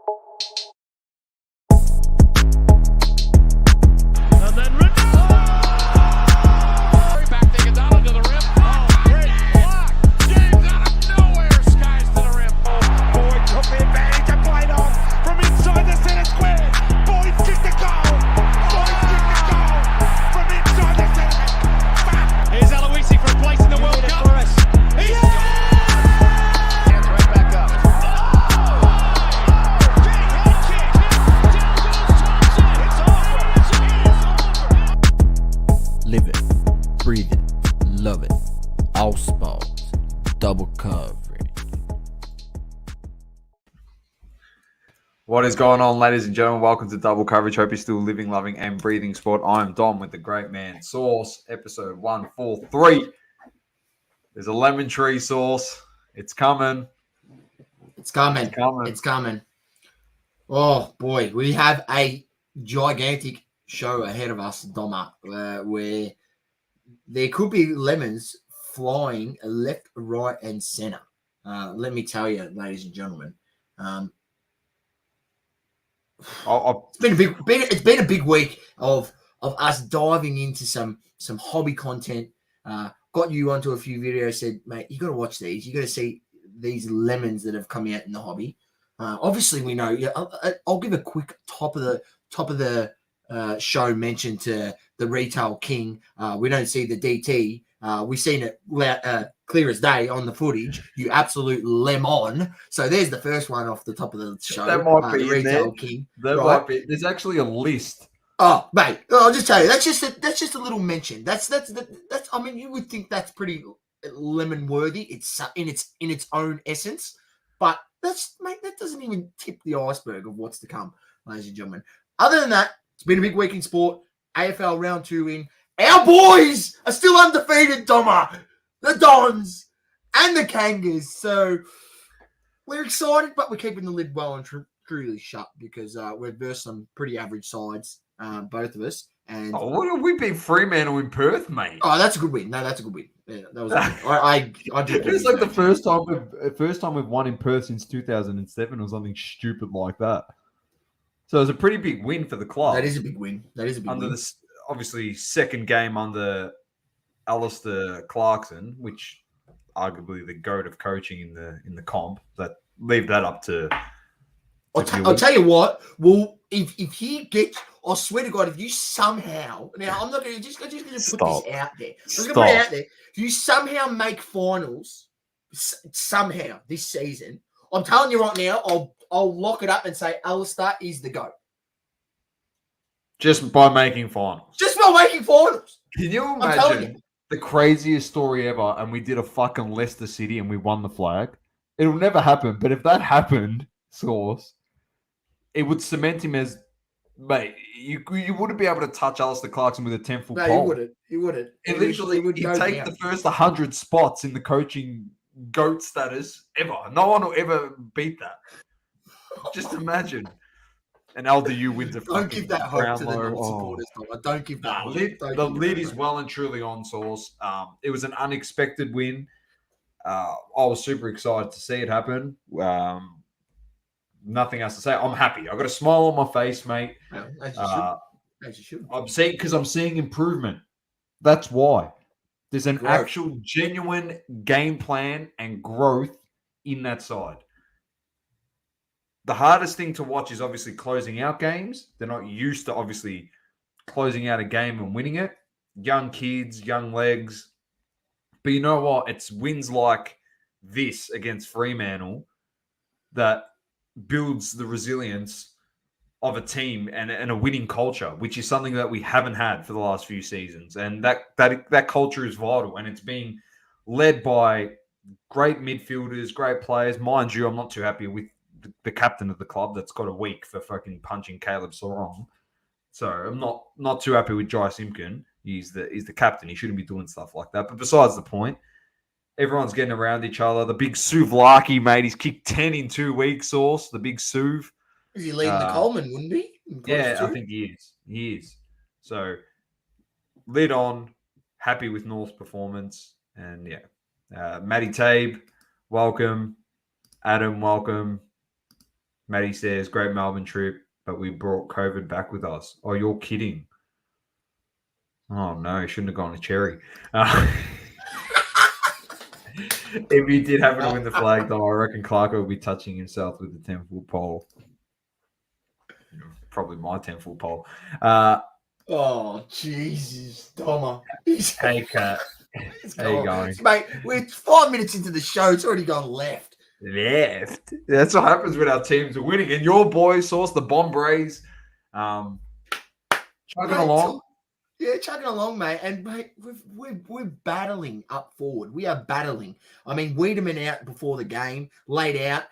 And then back to Iguodala to the rim. Oh, great block. James out of nowhere, skies to the rim. Oh, Boyd took the advantage and played on from inside the center square. Boyd kicked the goal. Boyd kicked the goal from inside the center. Here's Aloisi for a place in the World Cup. He's hands right back up. Big head kick. Down goes Thompson. It's over. Live it, breathe it, love it. All sports, double coverage. What is going on, ladies and gentlemen? Welcome to Double Coverage. Hope you're still living, loving, and breathing sport. I'm Dom with the great man Sauce, episode 143. There's a lemon tree, Sauce. It's coming. It's coming. It's coming. It's coming. Oh, boy. We have a gigantic show ahead of us, Doma, where there could be lemons flying left, right, and center. Let me tell you, ladies and gentlemen, it's been a big week of us diving into some hobby content. Got you onto a few videos. Said, mate, you got to watch these. You got to see these lemons that have come out in the hobby. Obviously, we know. Yeah, I'll give a quick top of the show mention to the retail king. We don't see the DT. We've seen it clear as day on the footage. You absolute lemon. So there's the first one off the top of the show. That might be the in retail there. king. That right? might be. There's actually a list. Oh, mate, I'll just tell you, that's just a little mention. That's. I mean, you would think that's pretty lemon worthy. It's in its own essence, but that doesn't even tip the iceberg of what's to come, ladies and gentlemen. Other than that, it's been a big week in sport. AFL round 2 in. Our boys are still undefeated, Doma. The Dons and the Kangas. So we're excited, but we're keeping the lid well and truly shut because we've versed some pretty average sides, both of us. And what have we been Fremantle in Perth, mate? oh, that's a good win. No, that's a good win. Yeah, that was a good win. I did. It's like the first time we've won in Perth since 2007 or something stupid like that. So it was a pretty big win for the club. That is a big win. Under this, obviously, second game under Alistair Clarkson, which arguably the goat of coaching in the comp. That leave that up to. I'll tell you what. Well, if he gets, I swear to God, if you somehow now, I'm not going to just going to put this out there. I'm going to put it out there. If you somehow make finals, somehow this season, I'm telling you right now, I'll lock it up and say Alistair is the GOAT. Just by making finals. Just by making finals. Can you imagine the craziest story ever? And we did a fucking Leicester City and we won the flag. It'll never happen. But if that happened, Sauce, it would cement him as, mate, you wouldn't be able to touch Alistair Clarkson with a 10-foot pole. No, you wouldn't. It literally would take the first 100 spots in the coaching GOAT status ever. No one will ever beat that. Just imagine. And LDU wins a Don't give that hope to the non-supporters. Don't give that hope. The lid is well and truly on, Sauce. It was an unexpected win. I was super excited to see it happen. Nothing else to say. I'm happy. I've got a smile on my face, mate. As you should. I'm seeing improvement. That's why. There's an actual genuine game plan and growth in that side. The hardest thing to watch is obviously closing out games. They're not used to obviously closing out a game and winning it. Young kids, young legs. But you know what? It's wins like this against Fremantle that builds the resilience of a team and a winning culture, which is something that we haven't had for the last few seasons. And that culture is vital, and it's being led by great midfielders, great players. Mind you, I'm not too happy with the captain of the club that's got a week for fucking punching Caleb Sarong. So I'm not too happy with Jai Simpkin. He's the captain. He shouldn't be doing stuff like that. But besides the point, everyone's getting around each other. The big Suvlaki, mate, he's kicked 10 in 2 weeks, Sauce. The big Suv. Is he leading the Coleman, wouldn't he? Yeah, I think he is. He is. So, lid on, happy with North's performance. And, yeah. Matty Tabe, welcome. Adam, welcome. Maddie says, great Melbourne trip, but we brought COVID back with us. Oh, you're kidding. Oh, no, shouldn't have gone to Cherry. If he did happen to win the flag, though, I reckon Clarko will be touching himself with the 10-foot pole. Probably my 10-foot pole. Oh, Jesus, Doma. Hey, Kat. How you going? Mate, we're 5 minutes into the show. It's already gone left. Left. That's what happens when our teams are winning. And your boys, Sauce, the Bombrays, chugging along. Yeah, chugging along, mate. And, mate, we're battling up forward. We are battling. I mean, Wiedemann out before the game, laid out.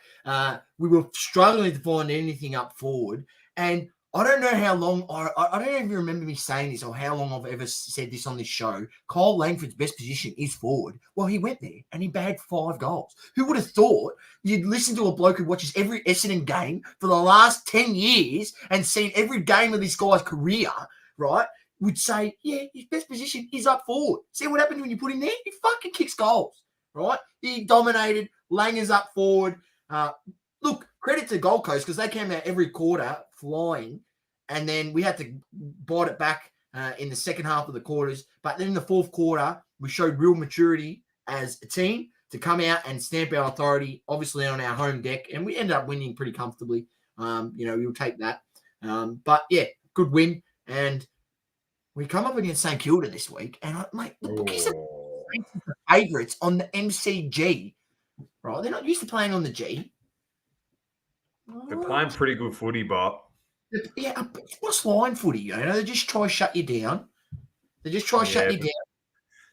We were struggling to find anything up forward. And I don't know how long, I don't even remember me saying this or how long I've ever said this on this show. Kyle Langford's best position is forward. Well, he went there and he bagged 5 goals. Who would have thought you'd listen to a bloke who watches every Essendon game for the last 10 years and seen every game of this guy's career, right, would say, yeah, his best position is up forward. See what happens when you put him there? He fucking kicks goals, right? He dominated. Lang is up forward. Look, credit to Gold Coast because they came out every quarter flying, and then we had to bite it back in the second half of the quarters. But then in the fourth quarter, we showed real maturity as a team to come out and stamp our authority, obviously on our home deck, and we ended up winning pretty comfortably. We'll take that. But yeah, good win, and we come up against St Kilda this week, and mate, the bookies are favourites on the MCG, right? They're not used to playing on the G. They're playing pretty good footy, but yeah, what's line footy? They just try to shut you down. Shut you down.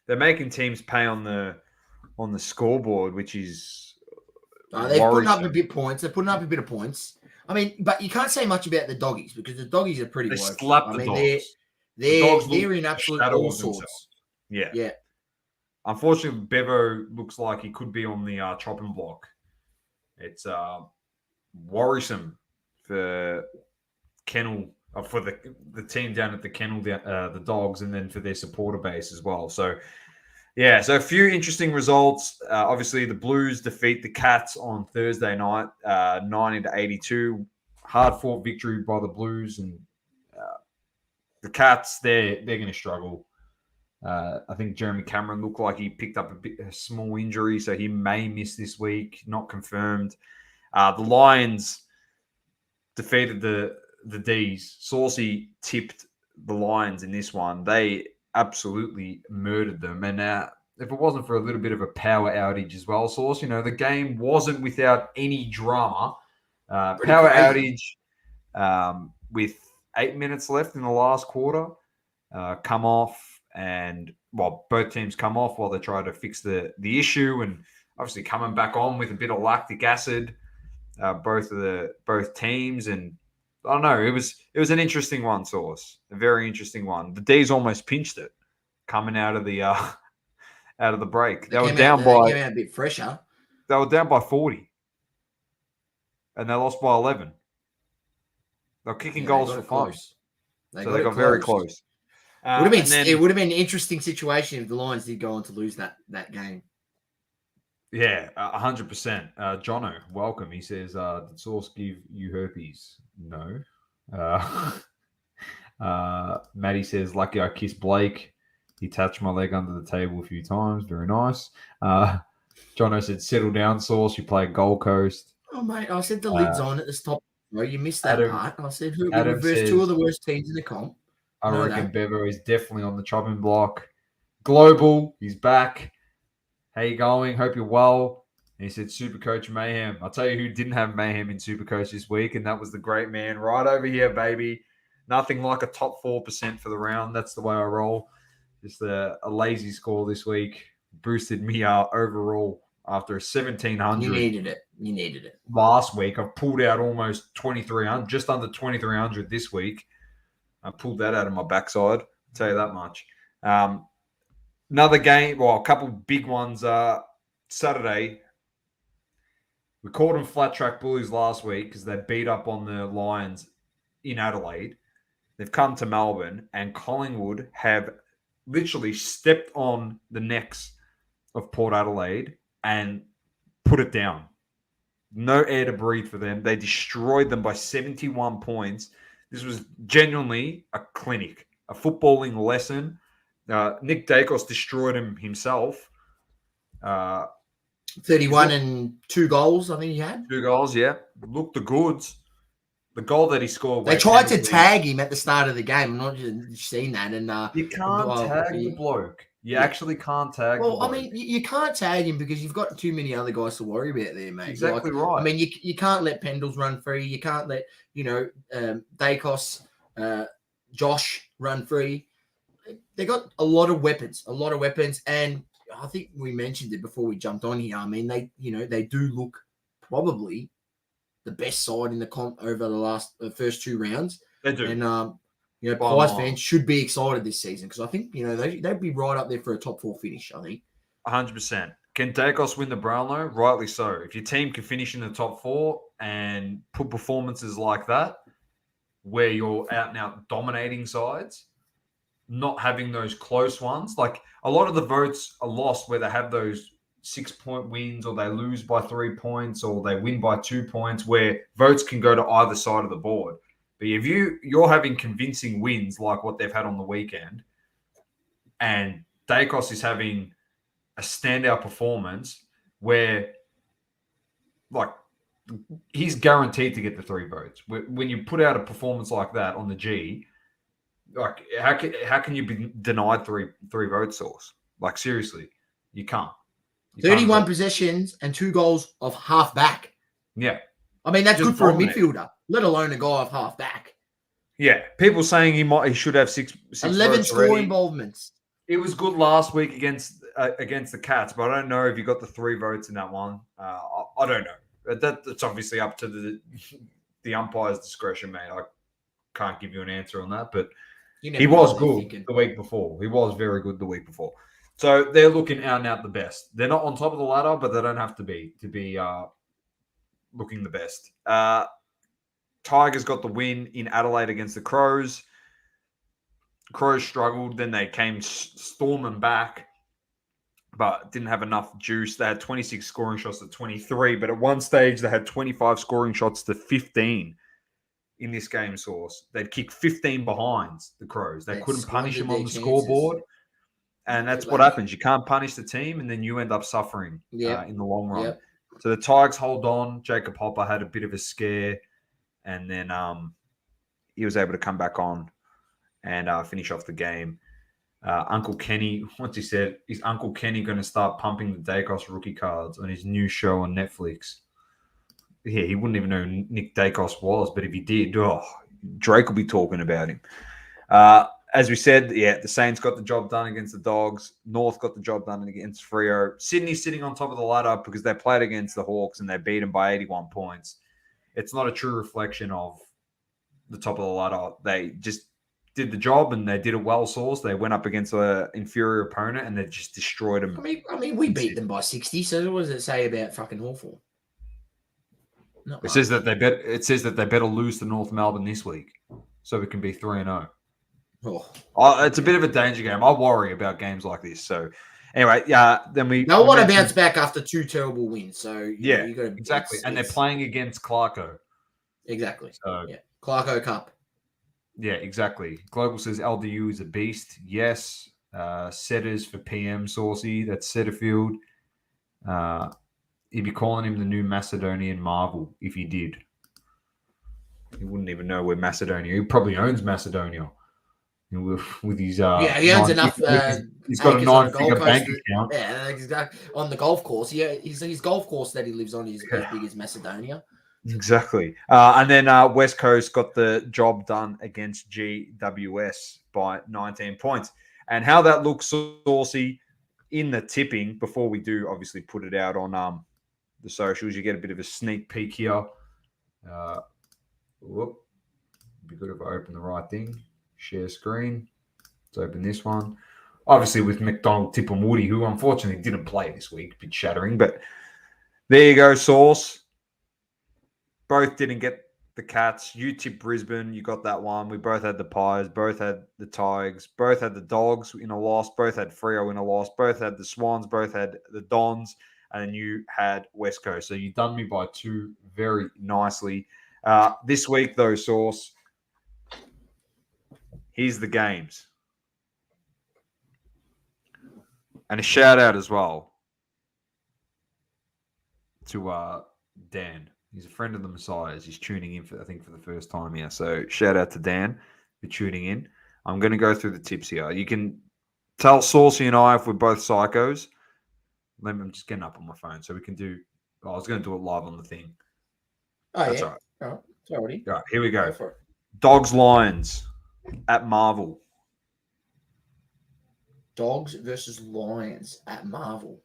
They're making teams pay on the scoreboard, which is they're putting up a bit of points. I mean, but you can't say much about the doggies because the doggies are pretty. They woeful. slap the dogs. They're in absolute all sorts. Yeah. Unfortunately, Bevo looks like he could be on the chopping block. It's worrisome for Kennel, for the team down at the Kennel, the Dogs, and then for their supporter base as well. So, yeah, so a few interesting results. Obviously, the Blues defeat the Cats on Thursday night, 90-82. Hard-fought victory by the Blues, and the Cats, they're going to struggle. I think Jeremy Cameron looked like he picked up a small injury, so he may miss this week, not confirmed. The Lions defeated the D's. Saucy tipped the Lions in this one. They absolutely murdered them. And if it wasn't for a little bit of a power outage as well, Sauce, the game wasn't without any drama. Power outage with 8 minutes left in the last quarter. Come off, and both teams come off while they try to fix the issue, and obviously coming back on with a bit of lactic acid. Both teams, and I don't know. It was an interesting one, Sauce. A very interesting one. The D's almost pinched it coming out of the break. They were down by. They came out a bit fresher. They were down by 40, and they lost by 11. They're kicking goals for fun, so they got very close. It would have been an interesting situation if the Lions did go on to lose that game. Yeah, 100%. Jono, welcome. He says, did Sauce give you herpes? No. Maddie says, lucky I kissed Blake. He touched my leg under the table a few times. Very nice. Jono said, settle down, Sauce. You play Gold Coast. Oh, mate, I said the lid's on at the top. Bro, you missed that part. I said, we Adam reversed says, 2 of the worst teams in the comp. I reckon Bevo is definitely on the chopping block. Global, he's back. How you going? Hope you're well. And he said, Super Coach Mayhem. I'll tell you who didn't have Mayhem in Super Coach this week, and that was the great man right over here, baby. Nothing like a top 4% for the round. That's the way I roll. Just a lazy score this week. Boosted me overall after 1,700. You needed it. Last week, I've pulled out almost 2,300, just under 2,300 this week. I pulled that out of my backside. I'll tell you that much. Another game, a couple big ones. Saturday, we called them flat track bullies last week because they beat up on the Lions in Adelaide. They've come to Melbourne, and Collingwood have literally stepped on the necks of Port Adelaide and put it down. No air to breathe for them. They destroyed them by 71 points. This was genuinely a clinic, a footballing lesson. Nick Dacos destroyed him himself. 31 and 2 goals, I think he had. 2 goals, yeah. Looked the goods. The goal that he scored. They tried to tag him at the start of the game. I'm not just seen that. And You can't tag the bloke. You actually can't tag the bloke. I mean, you can't tag him because you've got too many other guys to worry about there, mate. Exactly right. I mean, you can't let Pendles run free. You can't let, Dacos, Josh run free. They got a lot of weapons. And I think we mentioned it before we jumped on here. I mean, they do look probably the best side in the comp over the first 2 rounds. They do. And Pies fans should be excited this season because I think they'd be right up there for a top 4 finish. I think 100%. Can Dacos win the Brownlow? Rightly so. If your team can finish in the top 4 and put performances like that, where you're out and out dominating sides, not having those close ones, like a lot of the votes are lost where they have those 6-point wins, or they lose by 3 points, or they win by 2 points, where votes can go to either side of the board. But if you're having convincing wins like what they've had on the weekend, and Dacos is having a standout performance where, like, he's guaranteed to get the 3 votes. When you put out a performance like that on the G, like, how can you be denied three vote source? Like, seriously, you can't. 31 possessions and 2 goals of half back. Yeah. I mean, that's Just good for a dominate. Midfielder, let alone a guy of half back. Yeah. People saying he should have six 11 votes score already. involvements. It was good last week against the Cats, but I don't know if you got the 3 votes in that one. I don't know. That's obviously up to the umpire's discretion, mate. I can't give you an answer on that, but he was good the week before. He was very good the week before. So they're looking out and out the best. They're not on top of the ladder, but they don't have to be looking the best. Tigers got the win in Adelaide against the Crows. Crows struggled. Then they came storming back, but didn't have enough juice. They had 26 scoring shots to 23, but at one stage they had 25 scoring shots to 15 in this game source. They'd kick 15 behinds, the Crows. They couldn't punish them on the scoreboard. And that's what happens. You can't punish the team, and then you end up suffering in the long run. Yep. So the Tigers hold on. Jacob Hopper had a bit of a scare, and then he was able to come back on and finish off the game. Uncle Kenny, once he said, is Uncle Kenny going to start pumping the Dacos rookie cards on his new show on Netflix? Yeah, he wouldn't even know who Nick Dacos was, but if he did, Drake will be talking about him. As we said, the Saints got the job done against the Dogs. North got the job done against Freo. Sydney's sitting on top of the ladder because they played against the Hawks and they beat them by 81 points. It's not a true reflection of the top of the ladder. They just did the job and they did it well sourced. They went up against an inferior opponent and they just destroyed them. I mean, we beat them by 60. So what does it say about fucking Hawthorn? It says that they better lose to North Melbourne this week so we can be 3-0. It's a bit of a danger game. I worry about games like this. So anyway, they'll want to bounce back after 2 terrible wins. So you got to exactly. And they're playing against Clarko. Exactly. So Clarko Cup. Yeah, exactly. Global says LDU is a beast. Yes. Setters for PM Saucy. That's Setterfield. He'd be calling him the new Macedonian Marvel if he did. He wouldn't even know where Macedonia. He probably owns Macedonia. With his he owns enough. He's got a 9-figure bank account. Yeah, exactly. On the golf course, his golf course that he lives on is as big as Macedonia. Exactly. And then West Coast got the job done against GWS by 19 points. And how that looks, Saucy, in the tipping, before we do obviously put it out on the socials, you get a bit of a sneak peek here. Be good if I open the right thing. Share screen. Let's open this one. Obviously with McDonald, Tip and Woody, who unfortunately didn't play this week. A bit shattering, but there you go, Sauce. Both didn't get the Cats. You tipped Brisbane. You got that one. We both had the Pies. Both had the Tigers. Both had the Dogs in a loss. Both had Freo in a loss. Both had the Swans. Both had the Dons. and then you had West Coast. So you done me by 2 very nicely. This week, though, Sauce, here's the games. And a shout out as well to Dan. He's a friend of the Messiahs. He's tuning in for the first time here. So shout out to Dan for tuning in. I'm going to go through the tips here. You can tell Saucy and I if we're both psychos. I'm just getting up on my phone so we can do. I was going to do it live on the thing. Oh, That's yeah. all right. All right. Already. All right, here we Go go. for it. Dogs Lions at Marvel. Dogs versus Lions at Marvel.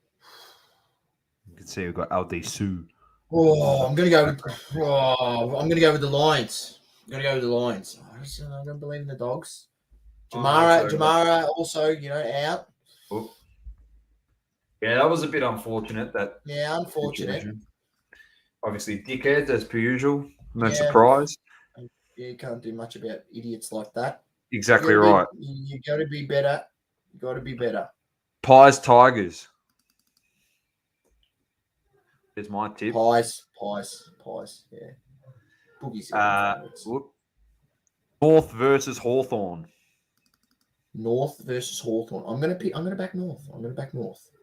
You can see we've got LD Sue. Oh, I'm gonna go with the Lions. I'm gonna go with the Lions. I don't believe in the Dogs. Jamara also, out. Oh. Yeah, that was a bit unfortunate. Yeah, unfortunate. Situation. Obviously, dickheads as per usual. No Yeah. surprise. Yeah, you can't do much about idiots like that. Exactly right. You got to be better. You got to be better. Pies Tigers. Here's my tip. Pies. Yeah. Boogies. North versus Hawthorn. North versus Hawthorn. I'm gonna back North.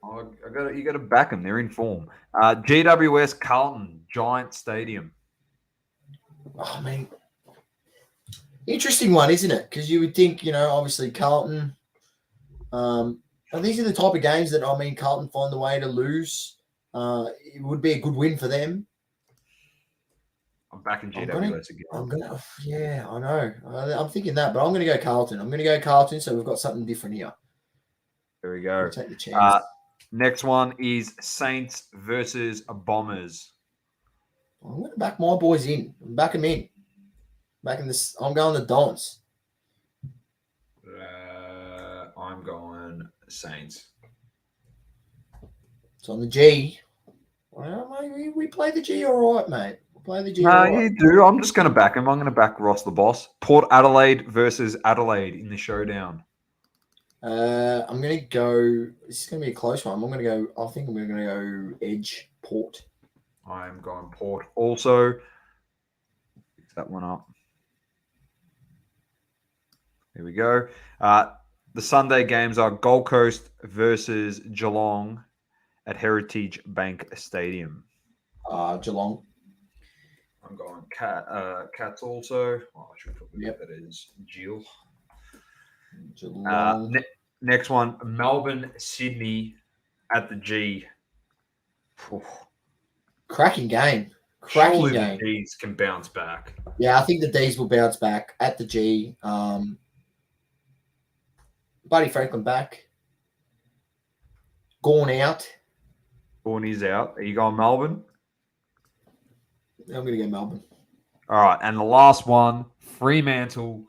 Oh, you got to back them. They're in form. GWS Carlton Giant Stadium. Oh, man. Interesting one, isn't it? Because you would think, obviously Carlton. And these are the type of games that Carlton find the way to lose. It would be a good win for them. I'm backing GWS again. I know. I'm thinking that, but I'm going to go Carlton. So we've got something different here. There we go. We'll take the chance. Next one is Saints versus Bombers. I'm going to back my boys in. Back them in. Backing this. I'm going the Dons. I'm going Saints. It's on the G. Well, mate, we play the G all right, mate. We play the G all right. You do. I'm just going to back him. I'm going to back Ross the Boss. Port Adelaide versus Adelaide in the showdown. I'm going to go. This is going to be a close one. I think I'm going to go Edge Port. I'm going Port also. Fix that one up. Here we go. The Sunday games are Gold Coast versus Geelong at Heritage Bank Stadium. Geelong. I'm going Cats also. Oh, I should probably get that as Jill. Geelong. Next one, Melbourne, Sydney at the G. Cracking game. Surely the D's can bounce back. Yeah, I think the D's will bounce back at the G. Buddy Franklin back. Gone out. Gone is out. Are you going Melbourne? I'm going to go Melbourne. All right. And the last one, Fremantle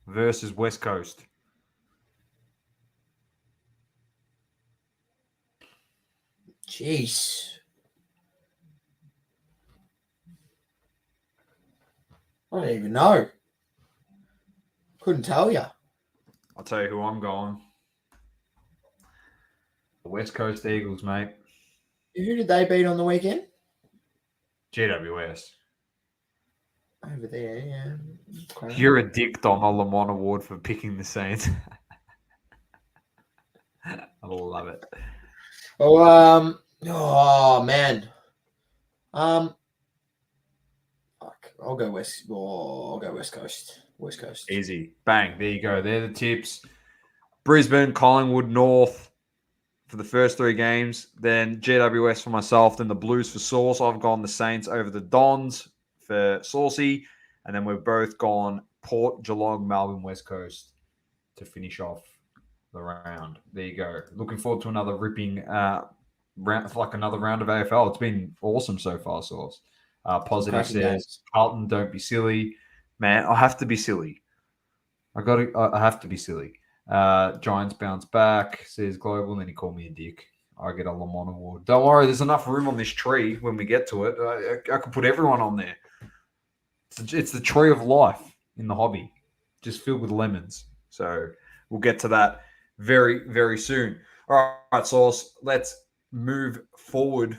versus West Coast. Jeez. I don't even know. Couldn't tell you. I'll tell you who I'm going. The West Coast Eagles, mate. Who did they beat on the weekend? GWS. Over there, yeah. Okay. You're a dick, Dom. A Lamont Award for picking the Saints. I love it. Oh man. I'll go West. I'll go West Coast. West Coast. Easy. Bang. There you go. They're the tips. Brisbane, Collingwood, North for the first 3 games. Then GWS for myself. Then the Blues for Sauce. I've gone the Saints over the Dons for Saucy. And then we've both gone Port, Geelong, Melbourne, West Coast to finish off the round. There you go. Looking forward to another ripping round, like another round of AFL. It's been awesome so far, Sauce. Positive says, Carlton, don't be silly. Man, I have to be silly. I have to be silly. Giants bounce back, says Global, and then he called me a dick. I get a Lamont Award. Don't worry, there's enough room on this tree when we get to it. I could put everyone on there. It's the tree of life in the hobby, just filled with lemons. So we'll get to that very, very soon. All right, Sauce, let's move forward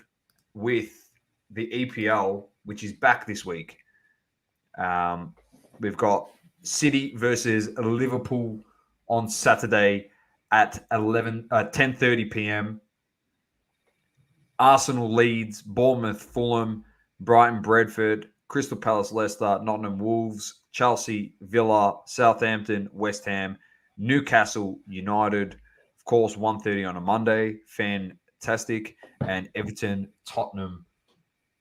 with the EPL, which is back this week. We've got City versus Liverpool on Saturday at 10:30 p.m. Arsenal, Leeds, Bournemouth, Fulham, Brighton, Bradford, Crystal Palace, Leicester, Nottingham, Wolves, Chelsea, Villa, Southampton, West Ham, Newcastle, United. Of course, 1:30 on a Monday. Fantastic. And Everton, Tottenham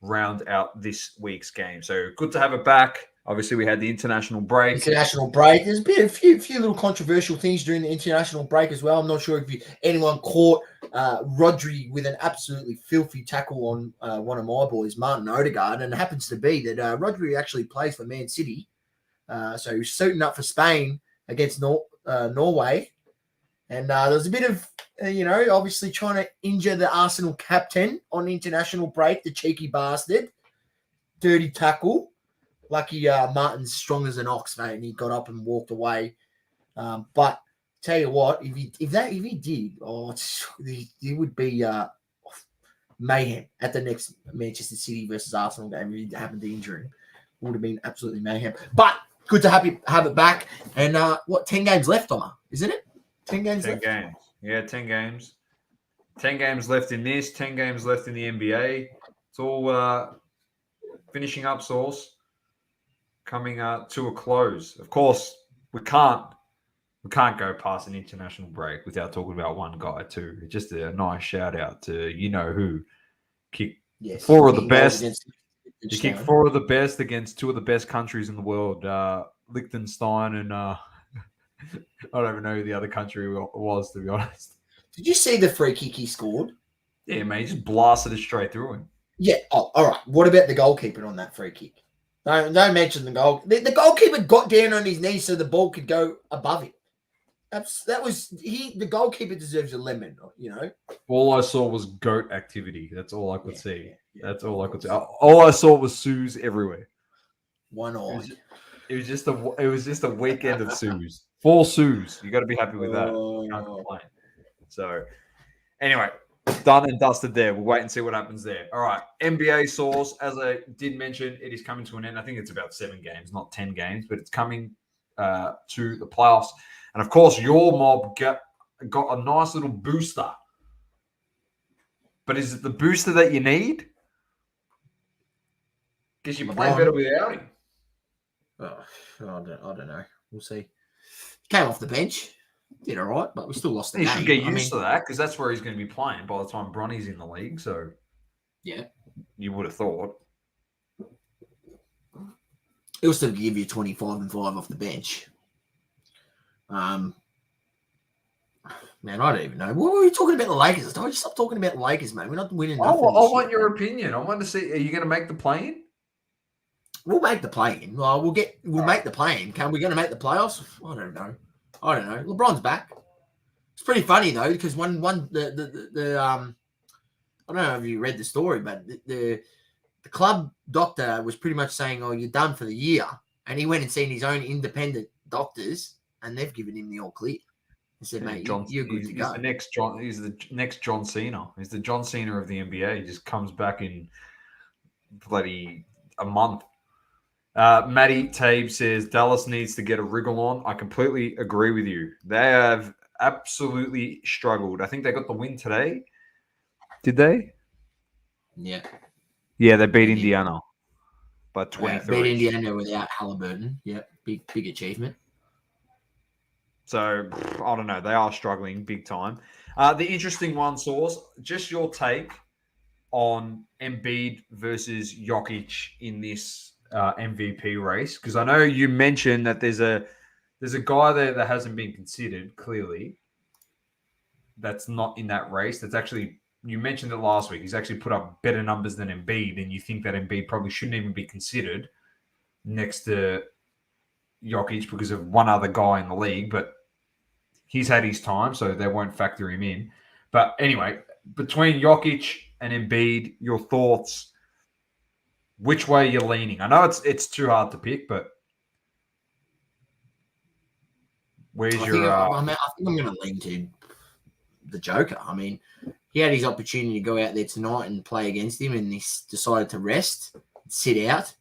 round out this week's game. So good to have it back. Obviously, we had the international break. International break. There's been a few little controversial things during the international break as well. I'm not sure if anyone caught Rodri with an absolutely filthy tackle on one of my boys, Martin Odegaard, and it happens to be that Rodri actually plays for Man City. So he's suiting up for Spain against Norway. And there was a bit of, obviously trying to injure the Arsenal captain on international break, the cheeky bastard. Dirty tackle. Lucky Martin's strong as an ox, mate, and he got up and walked away. But tell you what, if he did, it would be mayhem at the next Manchester City versus Arsenal game. If he happened to injure him, it would have been absolutely mayhem. But good to have it back. And 10 games left, Omar, isn't it? 10 games left? 10 games. Yeah, 10 games. 10 games left in this, 10 games left in the NBA. It's all finishing up, Sauce, coming to a close. Of course, we can't go past an international break without talking about one guy too. Just a nice shout out to who kicked four of the best. He kicked four of the best against two of the best countries in the world, Liechtenstein and I don't even know who the other country was, to be honest. Did you see the free kick he scored? Yeah, mate, he just blasted it straight through him. Yeah. Oh, all right. What about the goalkeeper on that free kick? Don't mention the goal. The goalkeeper got down on his knees so the ball could go above him. The goalkeeper deserves a lemon, All I saw was goat activity. That's all I could see. Yeah. That's all I could see. All I saw was Sues everywhere. One eye. It was just a weekend of Sues. 4 Sues. You got to be happy with that. You can't complain. So, anyway, done and dusted there. We'll wait and see what happens there. All right, NBA Source. As I did mention, it is coming to an end. I think it's about 7 games, not 10 games, but it's coming to the playoffs. And, of course, your mob got a nice little booster. But is it the booster that you need? Because you play better without him. Oh, I don't know. We'll see. He came off the bench. Did all right, but we still lost the game. He should get used to that because that's where he's going to be playing by the time Bronny's in the league. So, yeah, you would have thought. He'll still give you 25 and 5 off the bench. Man, I don't even know. What were you talking about the Lakers? Don't you stop talking about the Lakers, man. We're not winning nothing. I want your opinion. I want to see. Are you going to make the play-in? We'll make the play-in. Well, we'll make the play-in. We're going to make the playoffs? I don't know. LeBron's back. It's pretty funny though because I don't know if you read the story, but the club doctor was pretty much saying, "Oh, you're done for the year," and he went and seen his own independent doctors, and they've given him the all clear. He said, "Mate, you're good to go." He's the next John Cena. He's the John Cena of the NBA. He just comes back in bloody a month. Matty Tabe says Dallas needs to get a wriggle on. I completely agree with you. They have absolutely struggled. I think they got the win today. Did they? Yeah. Yeah, they beat Indiana by 23. Beat Indiana without Halliburton. Yeah, big achievement. So, I don't know. They are struggling big time. The interesting one, Source, just your take on Embiid versus Jokic in this MVP race, because I know you mentioned that there's a guy there that hasn't been considered clearly. That's not in that race. That's actually, you mentioned it last week. He's actually put up better numbers than Embiid, and you think that Embiid probably shouldn't even be considered next to Jokic because of one other guy in the league. But he's had his time, so they won't factor him in. But anyway, between Jokic and Embiid, your thoughts? Which way you're leaning? I know it's too hard to pick, but where's your? I think I'm going to lean to the Joker. I mean, he had his opportunity to go out there tonight and play against him, and he decided to rest, sit out,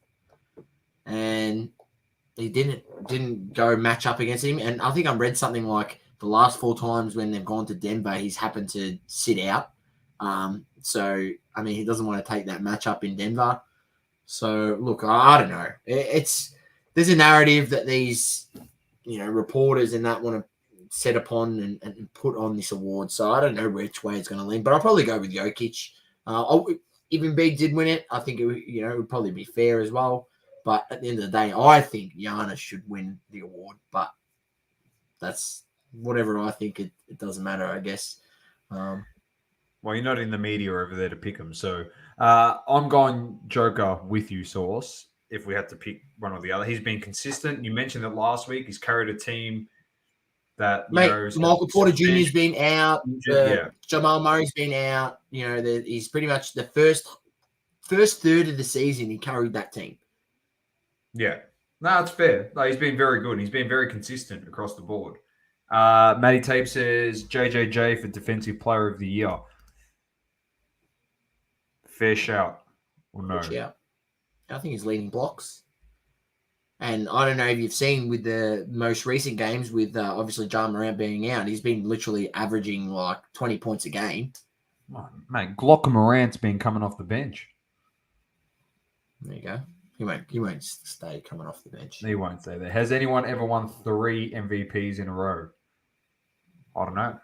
and he didn't go match up against him. And I think I read something like the last 4 times when they've gone to Denver, he's happened to sit out. So I mean, he doesn't want to take that matchup in Denver. So look, I don't know. There's a narrative that these reporters and that want to set upon and put on this award. So I don't know which way it's going to lean, but I'll probably go with Jokic. If Embiid did win it, I think it would probably be fair as well. But at the end of the day, I think Giannis should win the award. But that's whatever I think. It doesn't matter, I guess. Well, you're not in the media over there to pick him. So I'm going Joker with you, Sauce, if we had to pick one or the other. He's been consistent. You mentioned that last week. He's carried a team that, Michael Porter Jr.'s been out. Yeah. Jamal Murray's been out. He's pretty much the first third of the season he carried that team. Yeah. No, it's fair. He's been very good. He's been very consistent across the board. Matty Tape says JJJ for Defensive Player of the Year. Fair shout or no? Yeah, I think he's leading blocks. And I don't know if you've seen with the most recent games with obviously John Morant being out, he's been literally averaging like 20 points a game. Oh, mate, Glock Morant's been coming off the bench. There you go. He won't stay coming off the bench. He won't stay there. Has anyone ever won 3 MVPs in a row? I don't know.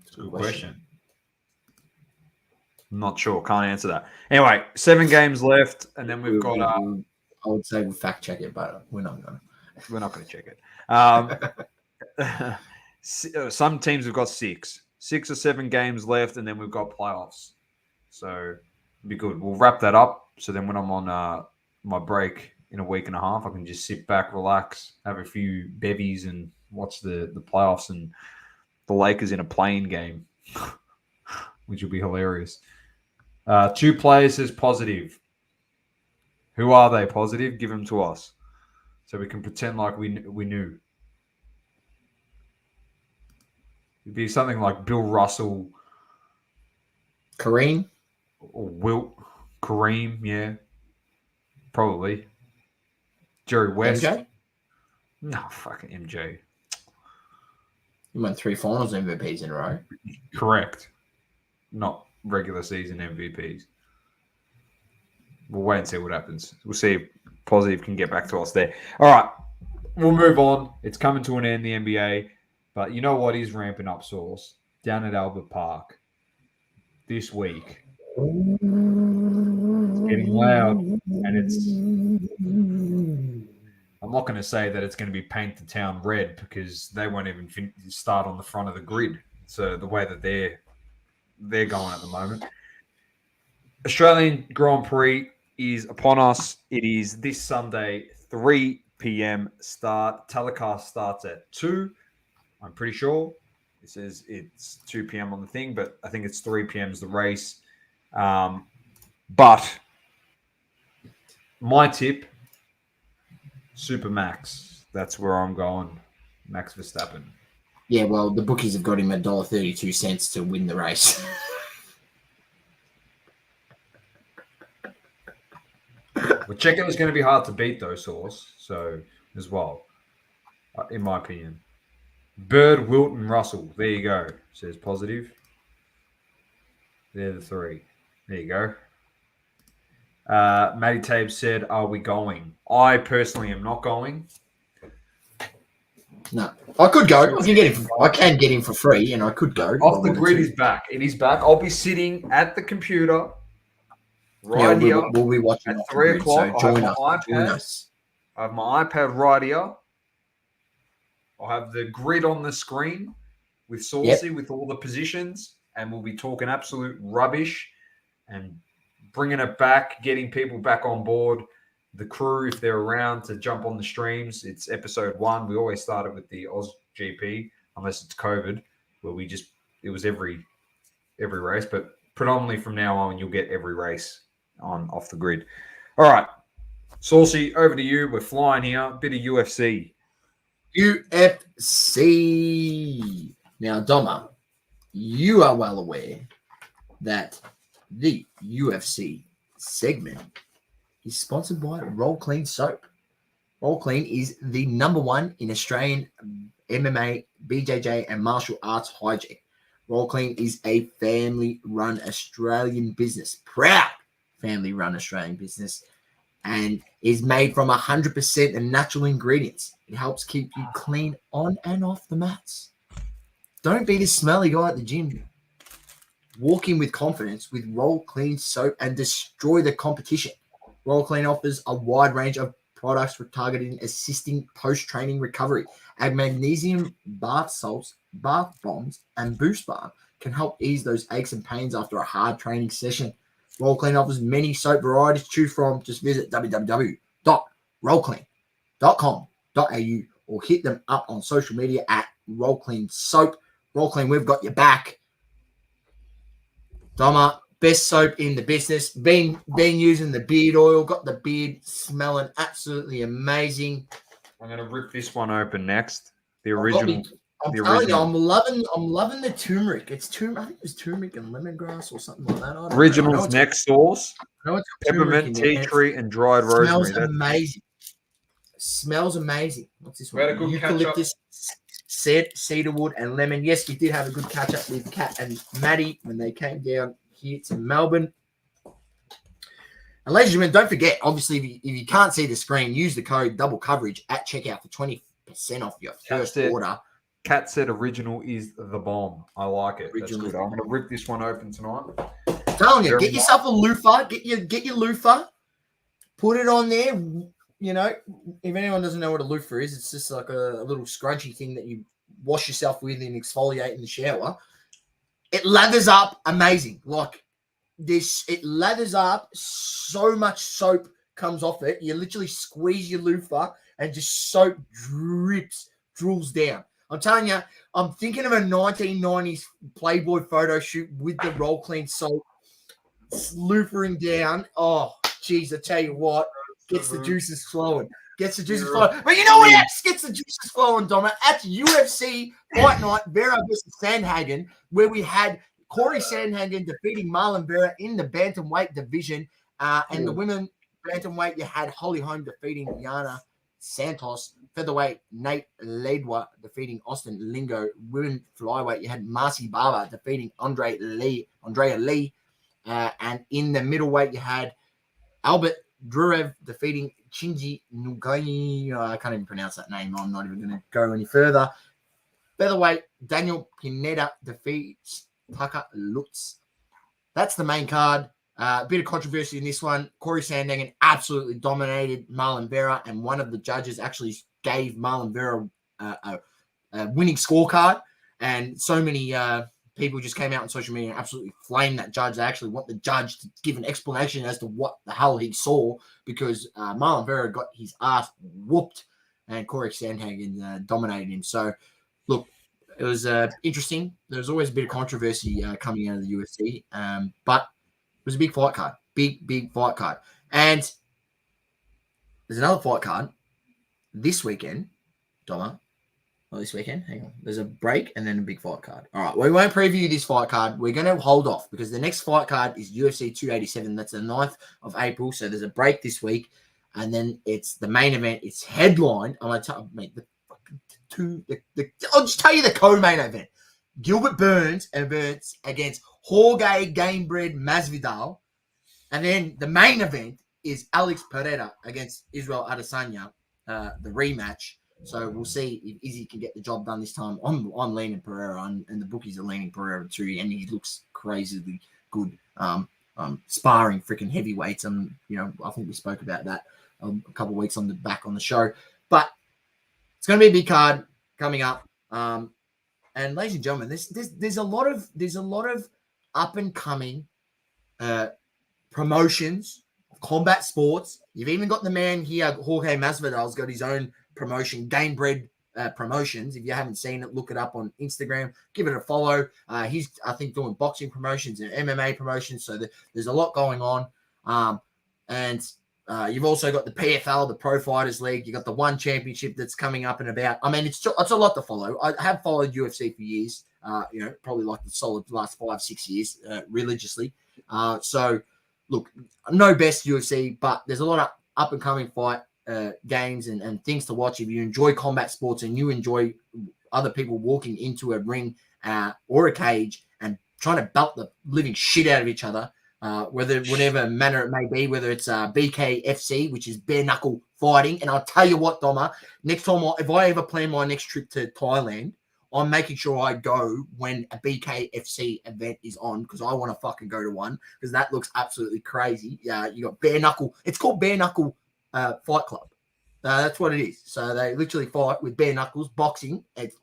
It's a good question. I'm not sure. Can't answer that. Anyway, 7 games left, and then we've got. I would say we'll fact check it, but we're not going to. We're not going to check it. Some teams have got 6 or 7 games left, and then we've got playoffs. So it'll be good. We'll wrap that up. So then when I'm on my break in a week and a half, I can just sit back, relax, have a few bevies, and watch the playoffs and the Lakers in a playing game, which will be hilarious. 2 players says positive. Who are they? Positive? Give them to us so we can pretend like we knew. It'd be something like Bill Russell, Kareem, or Wilt, Kareem, yeah, probably. Jerry West. MJ? No, fucking MJ. He won 3 finals MVPs in a row. Correct. Not regular season MVPs. We'll wait and see what happens. We'll see if Positive can get back to us there. All right. We'll move on. It's coming to an end, the NBA. But you know what is ramping up, Sauce? Down at Albert Park this week. It's getting loud, and I'm not going to say that it's going to be paint the town red because they won't even start on the front of the grid. So the way that they're going at the moment. Australian Grand Prix is upon us. It is this Sunday, 3 p.m. start. Telecast starts at 2. I'm pretty sure. It says it's 2 p.m. on the thing, but I think it's 3 p.m. is the race. But my tip, Super Max. That's where I'm going. Max Verstappen. Yeah, well, the bookies have got him at $1.32 to win the race. Well, Checo is going to be hard to beat, though, Sauce. So, as well, in my opinion. Bird, Wilton, Russell. There you go. Says positive. They're the 3. There you go. Matty Tabe said, are we going? I personally am not going. No. I could go. I can get him for free, and I could go. Off the grid is back. It is back. I'll be sitting at the computer right here. We'll be watching at 3 o'clock. So join us. I have my iPad right here. I'll have the grid on the screen with Saucy with all the positions, and we'll be talking absolute rubbish and bringing it back, getting people back on board. The crew, if they're around to jump on the streams, it's episode 1. We always started with the Oz GP, unless it's COVID, where it was every race, but predominantly from now on, you'll get every race on off the grid. All right, Saucy, over to you. We're flying here. Bit of UFC. UFC. Now, Doma, you are well aware that the UFC segment is sponsored by Roll Clean Soap. Roll Clean is the #1 in Australian MMA, BJJ, and martial arts hygiene. Roll Clean is a family-run Australian business, proud family-run Australian business, and is made from 100% natural ingredients. It helps keep you clean on and off the mats. Don't be the smelly guy at the gym. Walk in with confidence with Roll Clean Soap and destroy the competition. Roll Clean offers a wide range of products targeting assisting post-training recovery. And magnesium bath salts, bath bombs, and boost bar can help ease those aches and pains after a hard training session. Roll Clean offers many soap varieties to choose from. Just visit www.rollclean.com.au or hit them up on social media at Roll Clean Soap. Roll Clean, we've got your back. Doma, best soap in the business. Been using the beard oil. Got the beard smelling absolutely amazing. I'm going to rip this one open next. The I'm original. telling you, I'm loving the turmeric. It's turmeric. I think it's turmeric and lemongrass or something like that. I don't know. Original's neck sauce, I know it's got turmeric in peppermint, there, tea and tree, and dried rosemary. smells That's amazing. Smells amazing. What's this We had one? a good Eucalyptus, cedarwood, and lemon. Yes, we did have a good catch up with Kat and Maddie when they came down here to Melbourne. And ladies and gentlemen, don't forget, obviously, if you can't see the screen, use the code double coverage at checkout for 20% off your first order. Kat said original is the bomb. I like it. That's Original. good. I'm going to rip this one open tonight. Telling you, Very get yourself a loofah. Get your loofah. Put it on there. You know, if anyone doesn't know what a loofah is, it's just like a little scrunchy thing that you wash yourself with and exfoliate in the shower. It lathers up amazing. Like this, it lathers up. So much soap comes off it. You literally squeeze your loofah and just soap drools down. I'm telling you, I'm thinking of a 1990s Playboy photo shoot with the Roll Clean soap loofering down. Oh, geez, I tell you what, gets the juices flowing. But you know what else gets the juices flowing, Doma? At UFC Fight Night, Vera versus Sandhagen, where we had Corey Sandhagen defeating Marlon Vera in the bantamweight division. And the women bantamweight, you had Holly Holm defeating Yana Santos. Featherweight, Nate Ledwa defeating Austin Lingo. Women flyweight, you had Marcy Barber defeating Andrea Lee. And in the middleweight, you had Albert Drurev defeating Shinji Nugai. I can't even pronounce that name. I'm not even going to go any further. Featherweight, Daniel Pineda defeats Tucker Lutz. That's the main card. A bit of controversy in this one. Corey Sandhagen absolutely dominated Marlon Vera, and one of the judges actually gave Marlon Vera a winning scorecard. And so many people just came out on social media and absolutely flamed that judge. They actually want the judge to give an explanation as to what the hell he saw, because Marlon Vera got his ass whooped and Corey Sandhagen dominated him. So, look, it was interesting. There's always a bit of controversy coming out of the UFC, but it was a big fight card. Big fight card. And there's another fight card this weekend, Doma. Well, this weekend, hang on. There's a break and then a big fight card. All right, we won't preview this fight card. We're going to hold off because the next fight card is UFC 287. That's the 9th of April. So there's a break this week. And then it's the main event. It's headlined. I'm going to tell you, I'll just tell you the co-main event. Gilbert Burns against Jorge Gamebred Masvidal. And then the main event is Alex Pereira against Israel Adesanya, the rematch. So we'll see if Izzy can get the job done this time. I'm leaning Pereira, and the bookies are leaning Pereira too, and he looks crazily good. Sparring freaking heavyweights. I think we spoke about that a couple of weeks on the show. But it's going to be a big card coming up. And ladies and gentlemen, there's a lot of up and coming promotions, combat sports. You've even got the man here, Jorge Masvidal's got his own promotion, Gamebred Promotions. If you haven't seen it, look it up on Instagram. Give it a follow. He's, I think, doing boxing promotions and MMA promotions. So there's a lot going on. And You've also got the PFL, the Pro Fighters League. You got the One Championship that's coming up and about. I mean, it's a lot to follow. I have followed UFC for years. Probably like the solid last 5-6 years religiously. So, look, no best UFC, but there's a lot of up and coming fight games and things to watch. If you enjoy combat sports and you enjoy other people walking into a ring or a cage and trying to belt the living shit out of each other. Whatever manner it may be, whether it's BKFC, which is bare knuckle fighting. And I'll tell you what, Doma, next time if I ever plan my next trip to Thailand, I'm making sure I go when a BKFC event is on because I want to fucking go to one because that looks absolutely crazy. Yeah, you got bare knuckle. It's called Bare Knuckle Fight Club. That's what it is. So they literally fight with bare knuckles, boxing. It's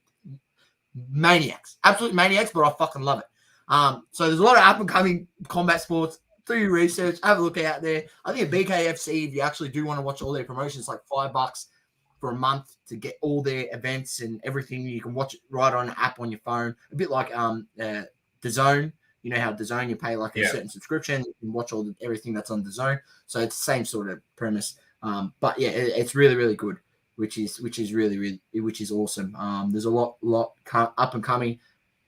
maniacs, absolute maniacs, but I fucking love it. So there's a lot of up-and-coming combat sports. Do your research. Have a look out there. I think at BKFC, if you actually do want to watch all their promotions, like $5 for a month to get all their events and everything. You can watch it right on an app on your phone. A bit like DAZN. You know how DAZN, you pay like a certain subscription. You can watch everything that's on DAZN. So it's the same sort of premise. But yeah, it's really, really good, which is awesome. There's a lot up and coming.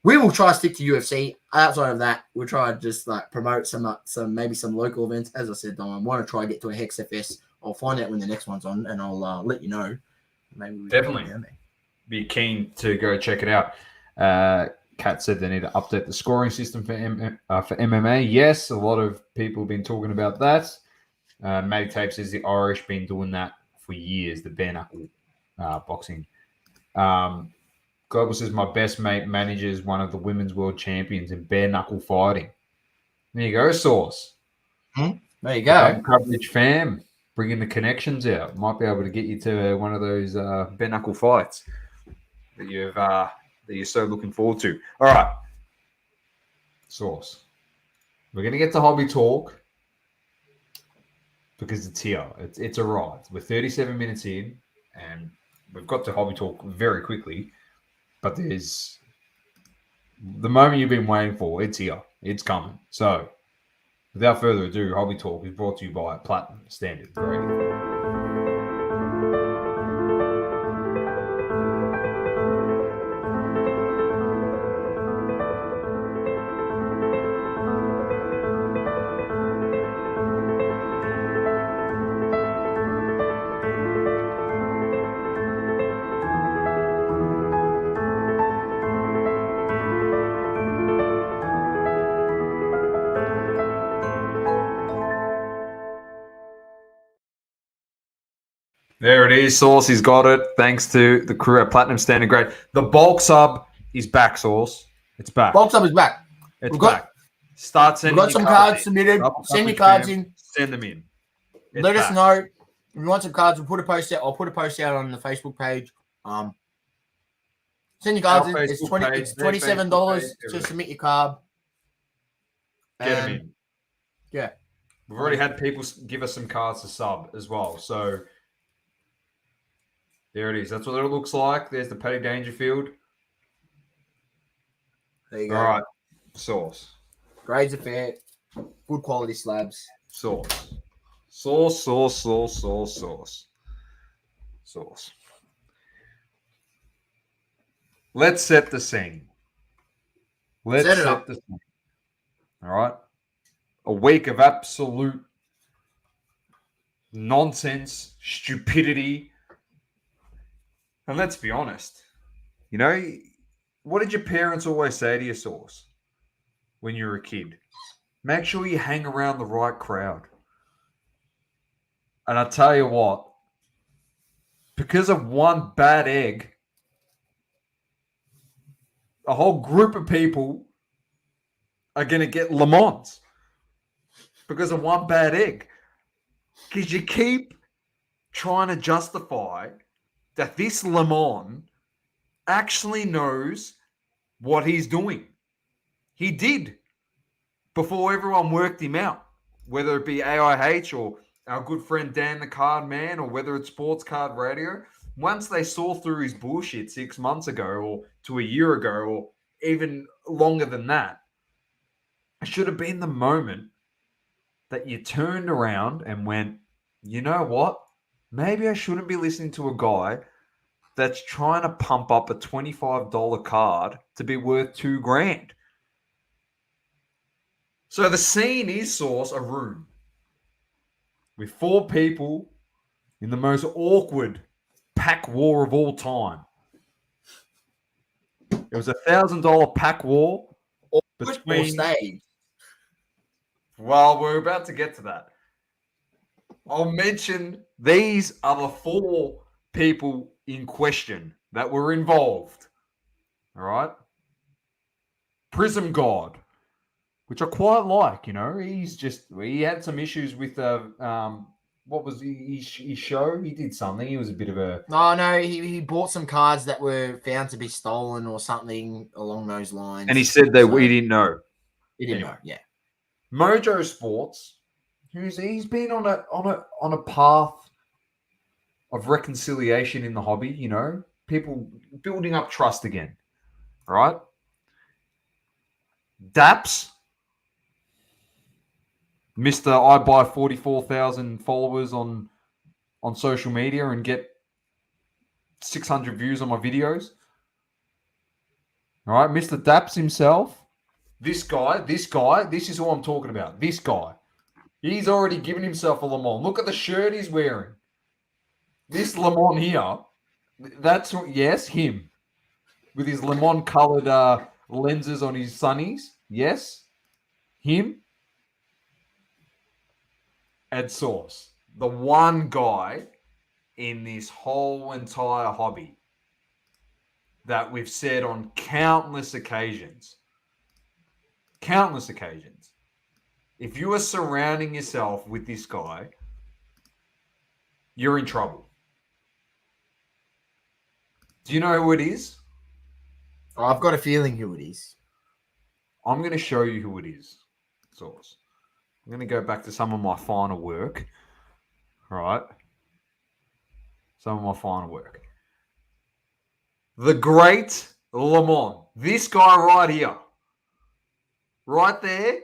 We will try to stick to UFC. Outside of that, we'll try to just like promote some maybe some local events. As I said, I want to try to get to a HexFS. I'll find out when the next one's on, and I'll let you know. Maybe we definitely be keen to go check it out. Kat said they need to update the scoring system for MMA. Yes, a lot of people have been talking about that. Matty Tape says the Irish been doing that for years. The bare knuckle boxing. Global says my best mate manages one of the women's world champions in bare knuckle fighting. There you go, Source. There you go. Coverage fam, bringing the connections out. Might be able to get you to one of those bare knuckle fights that you're so looking forward to. All right, Source. We're gonna get to hobby talk because it's here. It's arrived. We're 37 minutes in, and we've got to hobby talk very quickly. But there's the moment you've been waiting for. It's here. It's coming. So, without further ado, Hobby Talk is brought to you by Platinum Standard Radio. There it is, Sauce. He's got it. Thanks to the crew at Platinum Standard Grade. The bulk sub is back, Sauce. It's back. Bulk sub is back. It's back. Start sending. We've got some cards submitted. Send your cards in. Send them in. Let us know if you want some cards. We'll put a post out. I'll put a post out on the Facebook page. Send your cards in. It's $27 to submit your card. Get them in. Yeah. We've already had people give us some cards to sub as well. So there it is. That's what it looks like. There's the Paddy Dangerfield. There you go. All right. Sauce. Grades are fair. Good quality slabs. Sauce. Let's set the scene. Let's set the scene. All right. A week of absolute nonsense, stupidity. And let's be honest. You know, what did your parents always say to you, Sauce, when you were a kid? Make sure you hang around the right crowd. And I tell you what, because of one bad egg, a whole group of people are going to get Le Mans because of one bad egg. Because you keep trying to justify that this Le Mans actually knows what he's doing. He did before everyone worked him out, whether it be AIH or our good friend Dan the Card Man, or whether it's Sports Card Radio. Once they saw through his bullshit 6 months ago or to a year ago or even longer than that, it should have been the moment that you turned around and went, you know what? Maybe I shouldn't be listening to a guy that's trying to pump up a $25 card to be worth $2,000. So the scene is Source a room with 4 people in the most awkward pack war of all time. It was $1,000 pack war Or between. stage. Well, we're about to get to that. I'll mention these are the 4 people in question that were involved. All right. Prism God, which I quite like. You know, he had some issues with what was his show? He did something. He was a bit of a. Oh no, he bought some cards that were found to be stolen or something along those lines. And he said that he didn't know. He didn't know. Yeah. Mojo Sports, he's been on a path of reconciliation in the hobby. You know, people building up trust again. Right. Daps, Mr. I buy 44,000 followers on social media and get 600 views on my videos. All right, Mr. Daps himself. This guy, this is who I'm talking about. This guy. He's already given himself a Le Mans. Look at the shirt he's wearing. This Le Mans here, that's, yes, him. With his Le Mans coloured lenses on his sunnies. Yes, him. Ed Source. The one guy in this whole entire hobby that we've said on countless occasions, if you are surrounding yourself with this guy, you're in trouble. Do you know who it is? Oh, I've got a feeling who it is. I'm going to show you who it is, Source. I'm going to go back to some of my final work. All right. Some of my final work. The great Le Mans. This guy right here. Right there.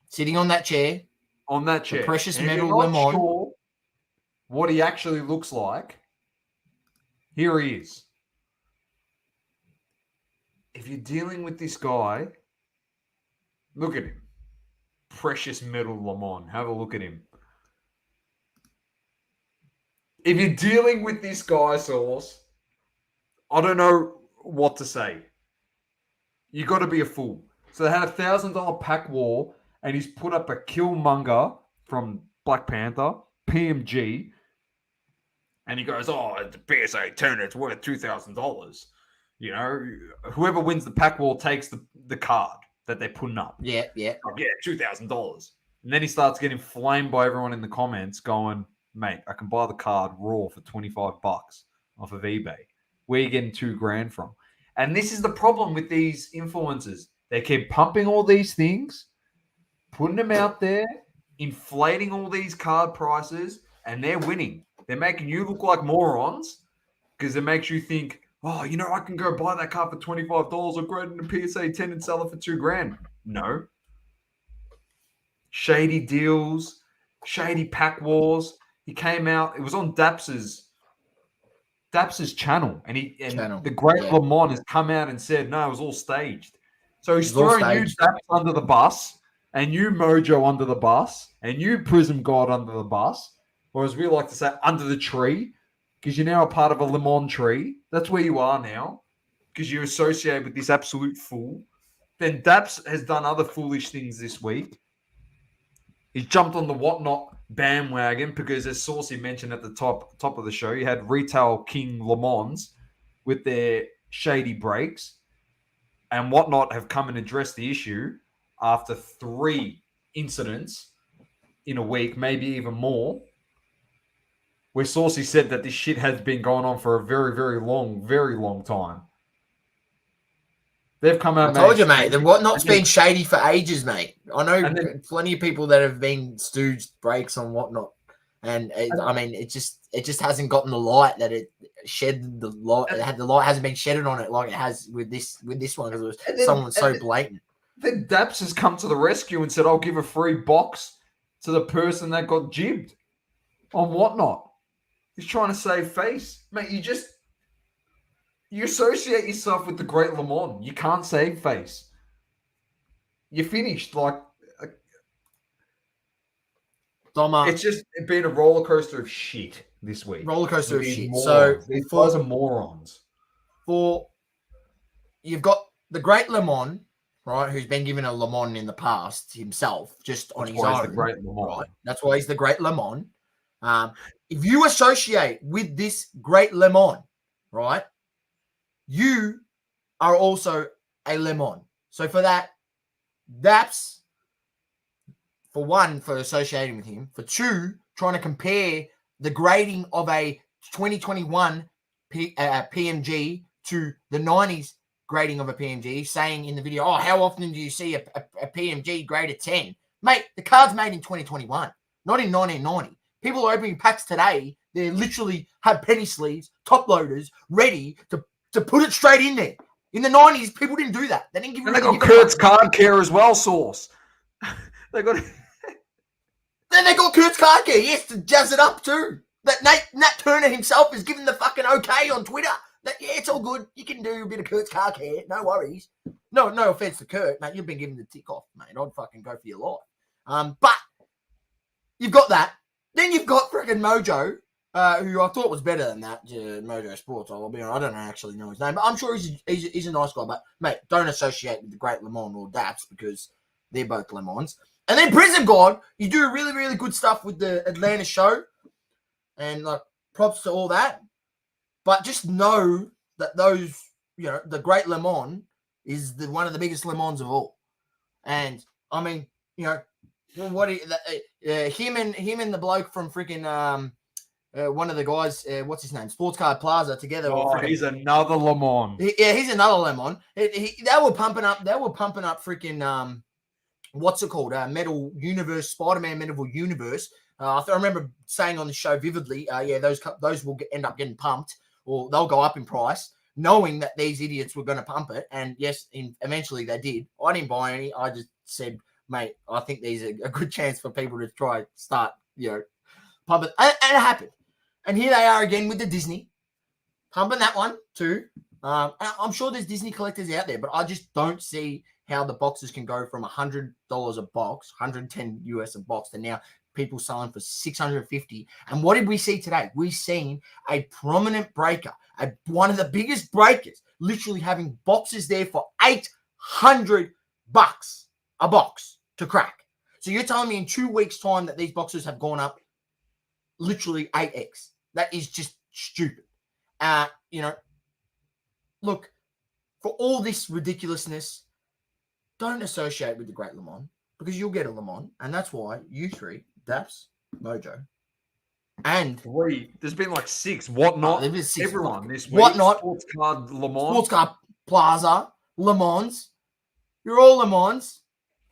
Sitting on that chair. On that chair. The precious and metal if you're Le not Mans. sure what he actually looks like, here he is. If you're dealing with this guy, look at him. Precious metal Le Mans. Have a look at him. If you're dealing with this guy, Source, I don't know what to say. You got to be a fool. So they had $1,000 pack war, and he's put up a Killmonger from Black Panther, PMG, and he goes, "Oh, it's a PSA 10, it's worth $2,000." You know, whoever wins the pack war takes the card that they're putting up. Yeah. Oh, yeah, $2,000. And then he starts getting flamed by everyone in the comments going, "Mate, I can buy the card raw for $25 off of eBay. Where are you getting $2,000 from?" And this is the problem with these influencers. They keep pumping all these things, putting them out there, inflating all these card prices, and they're winning. They're making you look like morons because it makes you think, "Oh, you know, I can go buy that card for $25 or grade in a PSA 10 and sell it for $2,000. No. Shady deals, shady pack wars. He came out, it was on Daps's channel, and the great Le Mans has come out and said, no, it was all staged. So he's throwing you Daps under the bus, and you Mojo under the bus, and you Prism God under the bus, or as we like to say, under the tree, because you're now a part of a Le Mans tree. That's where you are now, because you're associated with this absolute fool. Then Daps has done other foolish things this week. He's jumped on the Whatnot bandwagon because, as Saucy mentioned at the top of the show, you had Retail King Le Mans with their shady breaks, and Whatnot have come and addressed the issue after 3 incidents in a week, maybe even more, where Saucy said that this shit has been going on for a very, very long time. They've come out. I told you, mate. The Whatnot's been shady for ages, mate. I know plenty of people that have been stooged breaks on Whatnot, and I mean, it just hasn't gotten the light that it shed. The light, the light hasn't been shedded on it like it has with this one because it was someone so blatant. Then Daps has come to the rescue and said, "I'll give a free box to the person that got jibbed." on whatnot. He's trying to save face. Mate, you associate yourself with the great Le Mans. You can't save face. You're finished. Doma, It's just been a roller coaster of shit this week. roller coaster With of these shit. morons. So These guys are morons. You've got the great Le Mans, right, who's been given a Le Mans in the past himself, just on That's his why he's own. the great Le Mans. Right? That's why he's the great Le Mans. If you associate with this great Le Mans, right, you are also a Le Mans. So for that, that's for one, for associating with him. For two, trying to compare the grading of a 2021 PMG to the 90s grading of a PMG, saying in the video, oh, how often do you see a PMG graded 10? Mate, the card's made in 2021, not in 1990. People are opening packs today. They literally have penny sleeves, top loaders, ready to put it straight in there. In the 90s, people didn't do that. They didn't give. And they got Kurt's Card Care as well, Sauce. They got. Then they got Kurt's Card Care, yes, to jazz it up too. That Nat Turner himself is giving the fucking okay on Twitter. That yeah, it's all good. You can do a bit of Kurt's Card Care, no worries. No offense to Kurt, mate. You've been given the tick off, mate. I'd fucking go for your life. But you've got that. Then you've got freaking Mojo, who I thought was better than that. Mojo Sports. I'll be honest, I don't actually know his name, but I'm sure he's a nice guy. But mate, don't associate with the great Le Mans or Daps because they're both Le Mans. And then Prison God, you do really, really good stuff with the Atlanta show. And like props to all that. But just know that those, the great Le Mans is one of the biggest Le Mans of all. And I mean, what him and the bloke from freaking one of the guys, what's his name, Sports Card Plaza together. Oh, he's another Le Mans. He's another Le Mans. They were pumping up freaking what's it called? Metal Universe, Spider-Man Metal Universe. I remember saying on the show vividly, those will end up getting pumped, or they'll go up in price, knowing that these idiots were going to pump it. And yes, eventually they did. I didn't buy any. I just said, mate, I think these are a good chance for people to start, pumping. And it happened. And here they are again with the Disney, pumping that one too. I'm sure there's Disney collectors out there, but I just don't see how the boxes can go from $100 a box, $110 US a box, to now people selling for $650. And what did we see today? We've seen a prominent breaker, one of the biggest breakers, literally having boxes there for $800 a box to crack. So you're telling me in 2 weeks' time that these boxes have gone up literally 8x? That is just stupid. Look, for all this ridiculousness, don't associate with the great Le Mans, because you'll get a Le Mans, and that's why you three, Daps, Mojo, and 3. There's been like 6. Whatnot. There's been 6. Everyone this week. Whatnot. Sports Card Le Mans. Sports Car Plaza, Le Mans. You're all Le Mans.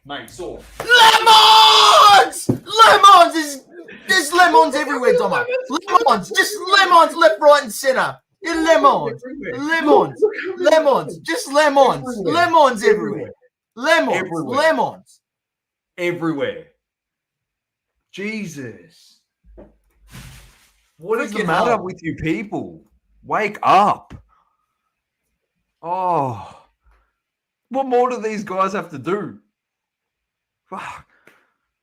Mate, so. Le Mans! Le Mans there's Le Mans everywhere, Domo. Le Mans, just Le Mans left, right, and center. You're Le Mans. Le Mans. Le Mans. Just Le Mans. Le Mans everywhere. Le Mans. Everywhere. Le Mans. Everywhere. Jesus. What is the Freaking matter hell. with you people? Wake up. Oh. What more do these guys have to do? Fuck.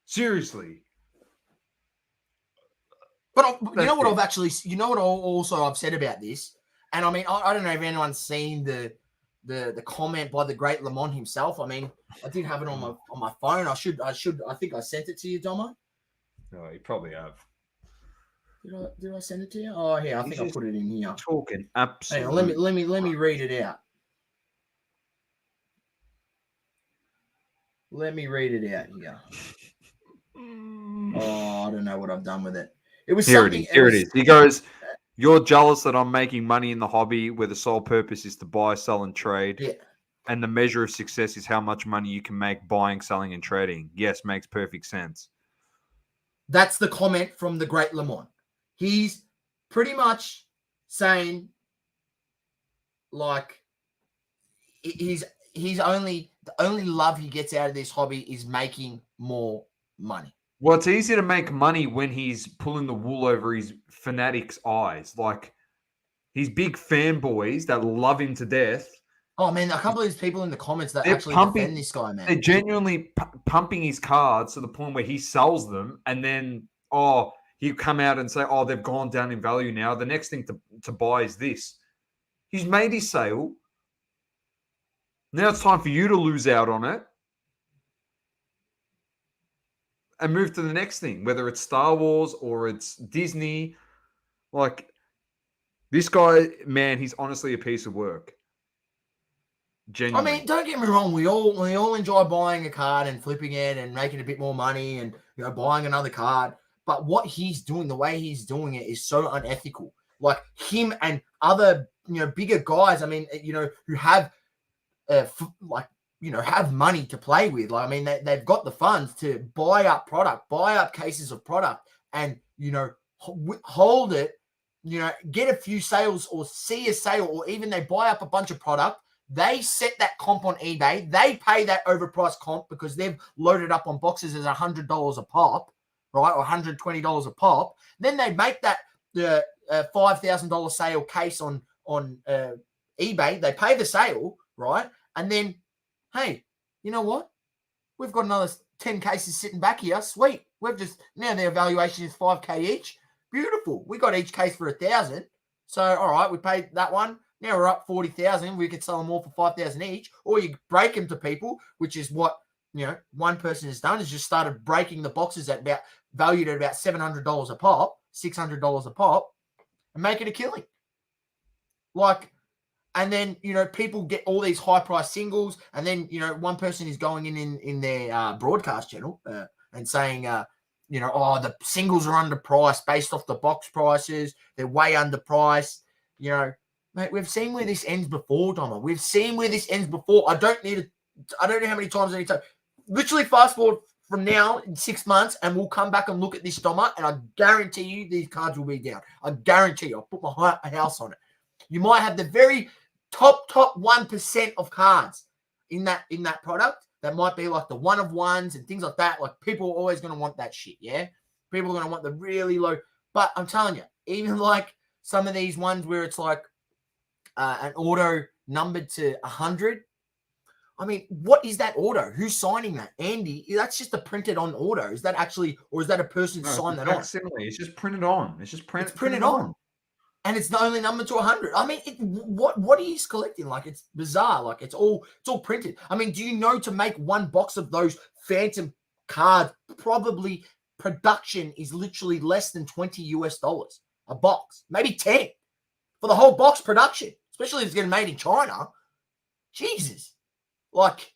Seriously. But you know what I've actually, I've said about this, and I mean, I don't know if anyone's seen the comment by the great Le Mans himself. I mean, I did have it on my phone. I think I sent it to you, Domo. No, you probably have. Did I send it to you? Oh, yeah, I think I put it in here. Talking Hang absolutely. on, let me read it out. Let me read it out here. Oh, I don't know what I've done with it. It was Here something. it is. Here it is. He goes, "You're jealous that I'm making money in the hobby where the sole purpose is to buy, sell, and trade. Yeah. And the measure of success is how much money you can make buying, selling, and trading." Yes, makes perfect sense. That's the comment from the great Le Mans. He's pretty much saying, like, the only love he gets out of this hobby is making more money. Well, it's easy to make money when he's pulling the wool over his fanatics' eyes. Like, he's big fanboys that love him to death. Oh man, I can't believe there's people in the comments that They're actually pumping- defend this guy, man. They're genuinely pumping his cards to the point where he sells them, and then he'll come out and say, "Oh, they've gone down in value now. The next thing to buy is this." He's made his sale. Now it's time for you to lose out on it and move to the next thing, whether it's Star Wars or it's Disney. Like, this guy, man, he's honestly a piece of work. Genuinely. I mean, don't get me wrong. We all enjoy buying a card and flipping it and making a bit more money and buying another card. But what he's doing, the way he's doing it, is so unethical. Like him and other bigger guys. I mean, who have have money to play with. Like, I mean, they've got the funds to buy up product, buy up cases of product, and hold it. Get a few sales or see a sale, or even they buy up a bunch of product. They set that comp on eBay. They pay that overpriced comp because they've loaded up on boxes as $100 a pop, right, or $120 a pop. Then they make that $5,000 sale case on eBay. They pay the sale, right, and then, hey, you know what? We've got another 10 cases sitting back here. Sweet. Now their evaluation is $5,000 each. Beautiful. We got each case for $1,000. So all right, we paid that one. Now we're up 40,000. We could sell them all for 5,000 each, or you break them to people, which is what one person has done. Is just started breaking the boxes valued at about $700 a pop, $600 a pop, and make it a killing. Like, and then people get all these high price singles, and then one person is going in their broadcast channel and saying, the singles are underpriced based off the box prices. They're way underpriced. Mate, we've seen where this ends before, Doma. We've seen where this ends before. I don't know how many times I need to. Literally fast forward from now in 6 months, and we'll come back and look at this, Doma, and I guarantee you these cards will be down. I guarantee you. I'll put my house on it. You might have the very top 1% of cards in that product that might be like the one of ones and things like that. Like, people are always going to want that shit, yeah? People are going to want the really low. But I'm telling you, even like some of these ones where it's like, an auto numbered to 100. I mean, what is that auto? Who's signing that? Andy, that's just a printed on auto. Is that actually, or is that a person signed that on? Similarly, it's just printed on. It's just printed on. And it's not only numbered to 100. I mean, what are you collecting? Like, it's bizarre. Like, it's all printed. I mean, do you know to make one box of those phantom cards, probably production is literally less than $20 a box, maybe 10 for the whole box production. Especially if it's getting made in China. Jesus. Like,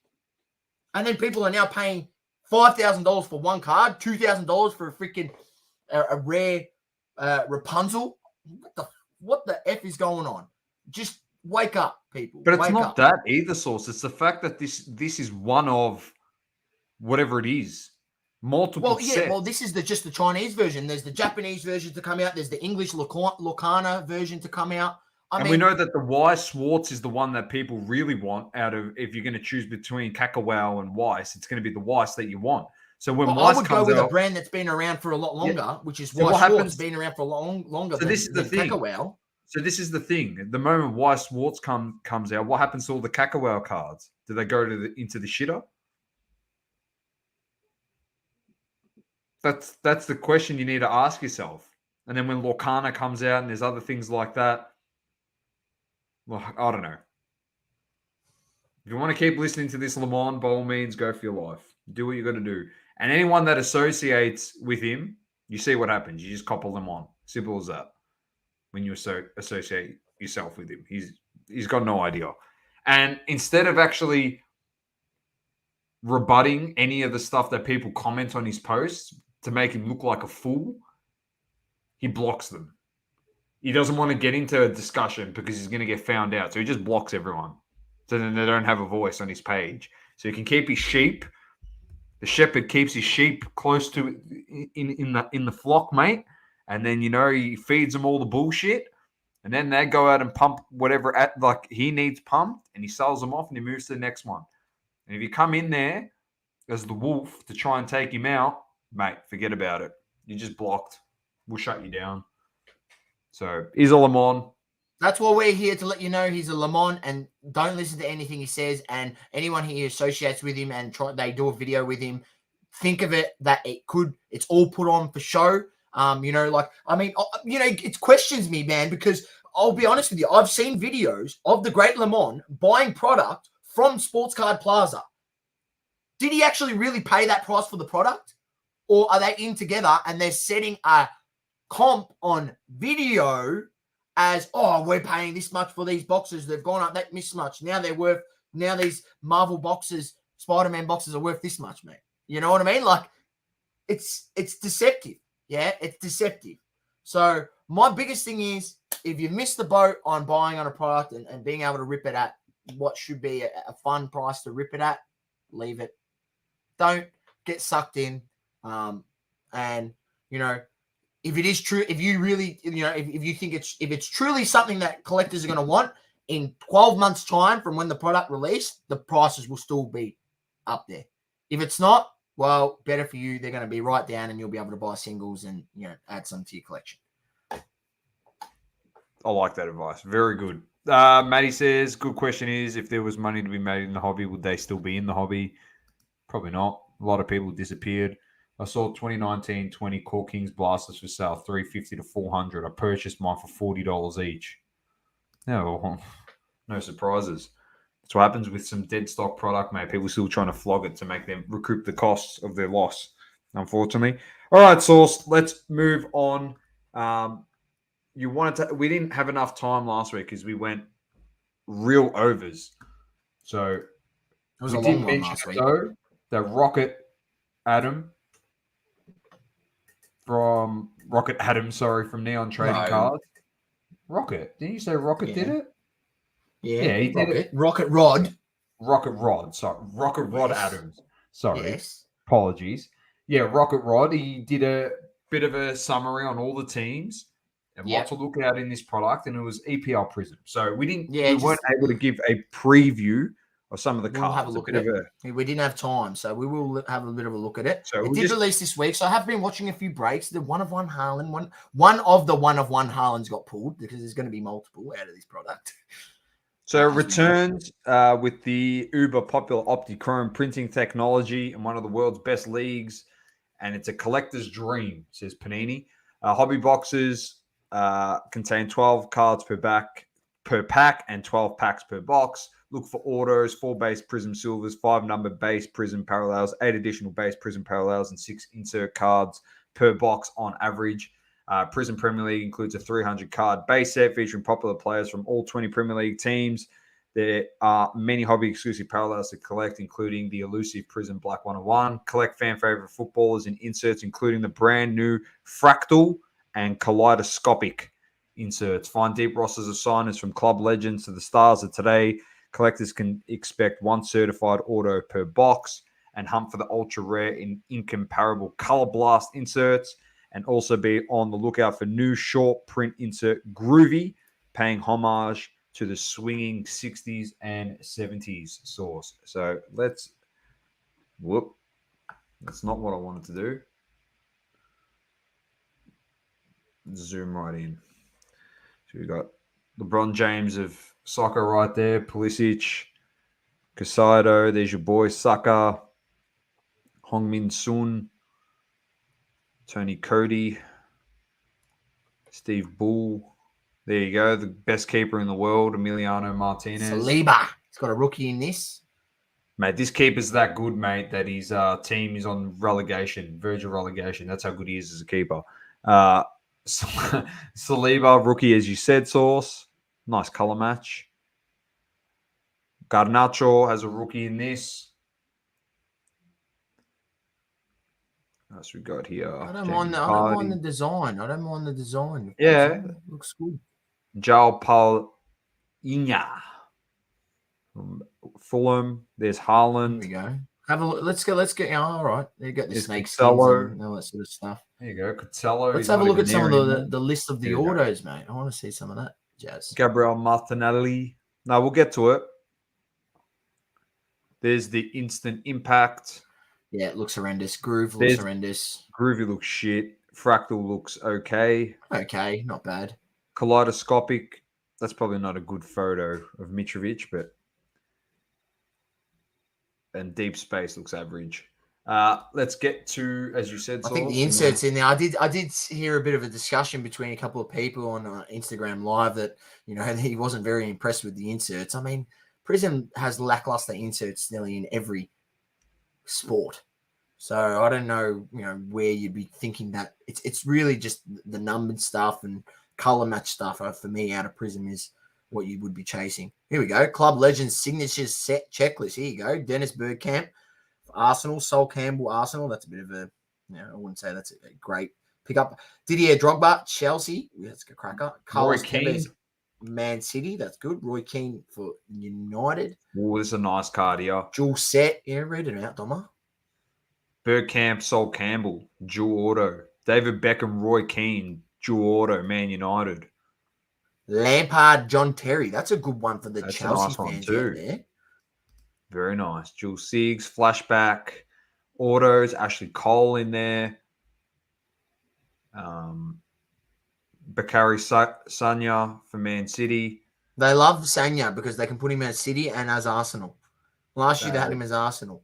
and then people are now paying $5,000 for one card, $2,000 for a freaking a rare Rapunzel. What the F is going on? Just wake up, people. But it's wake not up. that either, Source. It's the fact that this is one of whatever it is. Multiple Well, yeah, sets. this is just the Chinese version. There's the Japanese version to come out. There's the English Locana version to come out. I mean, we know that the Weiss Schwartz is the one that people really want out of, if you're going to choose between Kakawau and Weiss, it's going to be the Weiss that you want. So when Weiss I would comes go with out, a brand that's been around for a lot longer, which is So Weiss what Schwartz. happens- Been around for longer So than, this is the thing. Kakawau. So this is the thing. The moment Weiss Schwartz comes out, what happens to all the Kakawau cards? Do they go into the shitter? That's the question you need to ask yourself. And then when Lorcana comes out and there's other things like that, well, I don't know. If you want to keep listening to this, Lamont, by all means, go for your life. Do what you got to do. And anyone that associates with him, you see what happens. You just couple them on. Simple as that. When you associate yourself with him, he's got no idea. And instead of actually rebutting any of the stuff that people comment on his posts to make him look like a fool, he blocks them. He doesn't want to get into a discussion because he's going to get found out. So he just blocks everyone. So then they don't have a voice on his page. So he can keep his sheep. The shepherd keeps his sheep close to in the flock, mate. And then, he feeds them all the bullshit. And then they go out and pump whatever he needs pumped, and he sells them off and he moves to the next one. And if you come in there as the wolf to try and take him out, mate, forget about it. You're just blocked. We'll shut you down. So he's a Lemon. That's why we're here, to let you know he's a Lemon, and don't listen to anything he says. And anyone he associates with him and they do a video with him, think of it that it's all put on for show. It questions me, man, because I'll be honest with you, I've seen videos of the great Lemon buying product from Sports Card Plaza. Did he actually really pay that price for the product? Or are they in together and they're setting a comp on video as, oh, we're paying this much for these boxes. They've gone up that much. Now these Marvel boxes, Spider-Man boxes are worth this much, mate. You know what I mean? Like, it's deceptive. Yeah, it's deceptive. So my biggest thing is, if you miss the boat on buying on a product and being able to rip it at what should be a fun price to rip it at, leave it. Don't get sucked in. And, you know, if it is true, if you really, you know, if you think if it's truly something that collectors are going to want, in 12 months' time from when the product released, the prices will still be up there. If it's not, well, better for you. They're going to be right down, and you'll be able to buy singles and, you know, add some to your collection. I like that advice. Very good. Matty says, good question is, if there was money to be made in the hobby, would they still be in the hobby? Probably not. A lot of people disappeared. I saw 2019-20 Core Kings Blasters for sale, $350 to $400. I purchased mine for $40 each. No surprises. That's what happens with some dead stock product, mate. People still trying to flog it to make them recoup the costs of their loss, unfortunately. All right, Sauce, let's move on. We didn't have enough time last week because we went real overs. So It was a long one last week. The Rocket Adam from Neon Trading Cards. Rocket. Didn't you say Rocket did it? Yeah, he did it. Rocket Rod. Sorry. Rocket Rod Adams. Sorry. Yes. Apologies. Yeah, Rocket Rod. He did a bit of a summary on all the teams and what to look out in this product, and it was EPL Prism. So we weren't able to give a preview of some of the cards. We'll have a look at it. We didn't have time, so we will have a bit of a look at it. So it did release this week, so I have been watching a few breaks. The one of one Haaland, one of one Haalands got pulled because there's going to be multiple out of this product. So it returns with the uber popular Optichrome printing technology in one of the world's best leagues, and it's a collector's dream, says Panini. Hobby boxes contain 12 cards per pack and 12 packs per box. Look for autos, 4 base Prism Silvers, 5 number base Prism Parallels, 8 additional base Prism Parallels, and 6 insert cards per box on average. Prism Premier League includes a 300-card base set featuring popular players from all 20 Premier League teams. There are many hobby-exclusive parallels to collect, including the elusive Prism Black 101. Collect fan-favorite footballers and inserts, including the brand-new Fractal and Kaleidoscopic inserts. Find deep rosters of signers from club legends to the stars of today. Collectors can expect 1 certified auto per box and hunt for the ultra-rare and incomparable Color Blast inserts, and also be on the lookout for new short print insert Groovy, paying homage to the swinging 60s and 70s source. So that's not what I wanted to do. Zoom right in. So we've got LeBron James of soccer right there, Pulisic, Casado, there's your boy Saka, Hong-Min Sun, Tony Cody, Steve Bull. There you go. The best keeper in the world, Emiliano Martinez. Saliba. He's got a rookie in this. Mate, this keeper's that good, mate, that his team is on relegation, verge of relegation. That's how good he is as a keeper. Saliba, rookie, as you said, Sauce. Nice color match. Garnacho has a rookie in this. What else we got here? I don't mind the design. Yeah. Looks good. João Paulinha from Fulham. There's Haaland. There we go. Have a look. Let's get. All right. You got the There's snake Costello. skins and all that sort of stuff. There you go. Costello. Let's have a look at some of the list of the autos, mate. I want to see some of that jazz. Gabriel Martinelli. No, we'll get to it. There's the instant impact. Yeah, it looks horrendous. Groove looks There's- horrendous. Groovy looks shit. Fractal looks okay. Okay, not bad. Kaleidoscopic, that's probably not a good photo of Mitrovic, but and Deep Space looks average. Let's get to, as you said, I think the Sauce, inserts in there. I did hear a bit of a discussion between a couple of people on Instagram Live that he wasn't very impressed with the inserts. I mean, Prism has lackluster inserts nearly in every sport, so I don't know where you'd be thinking that it's really just the numbered stuff and color match stuff for me out of Prism is what you would be chasing. Here we go. Club Legends Signatures Set Checklist. Here you go. Dennis Bergkamp, Arsenal. Sol Campbell, Arsenal. That's a bit of a, I wouldn't say that's a great pickup. Didier Drogba, Chelsea. That's a cracker. Carlos Tevez, Man City. That's good. Roy Keane for United. Oh, this is a nice card here. Dual set. Yeah, read it out, Doma. Bergkamp, Sol Campbell, dual auto. David Beckham, Roy Keane, dual auto, Man United. Lampard, John Terry. That's a good one for the That's a Chelsea nice one fans too. out there. Very nice. Jules Siegs, flashback, autos, Ashley Cole in there. Bakary Sanya for Man City. They love Sanya because they can put him as City and as Arsenal. Last year they had him as Arsenal.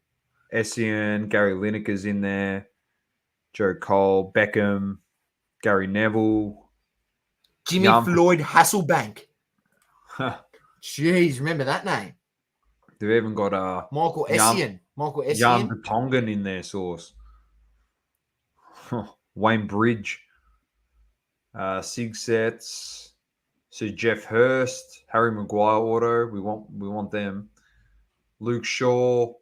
Essien, Gary Lineker's in there. Joe Cole, Beckham, Gary Neville. Jimmy Floyd Hasselbank. Jeez, remember that name? They've even got Michael Essien. Jan Vertonghen in their Sauce. Wayne Bridge. Sig sets. So Jeff Hurst, Harry Maguire auto. We want them. Luke Shaw,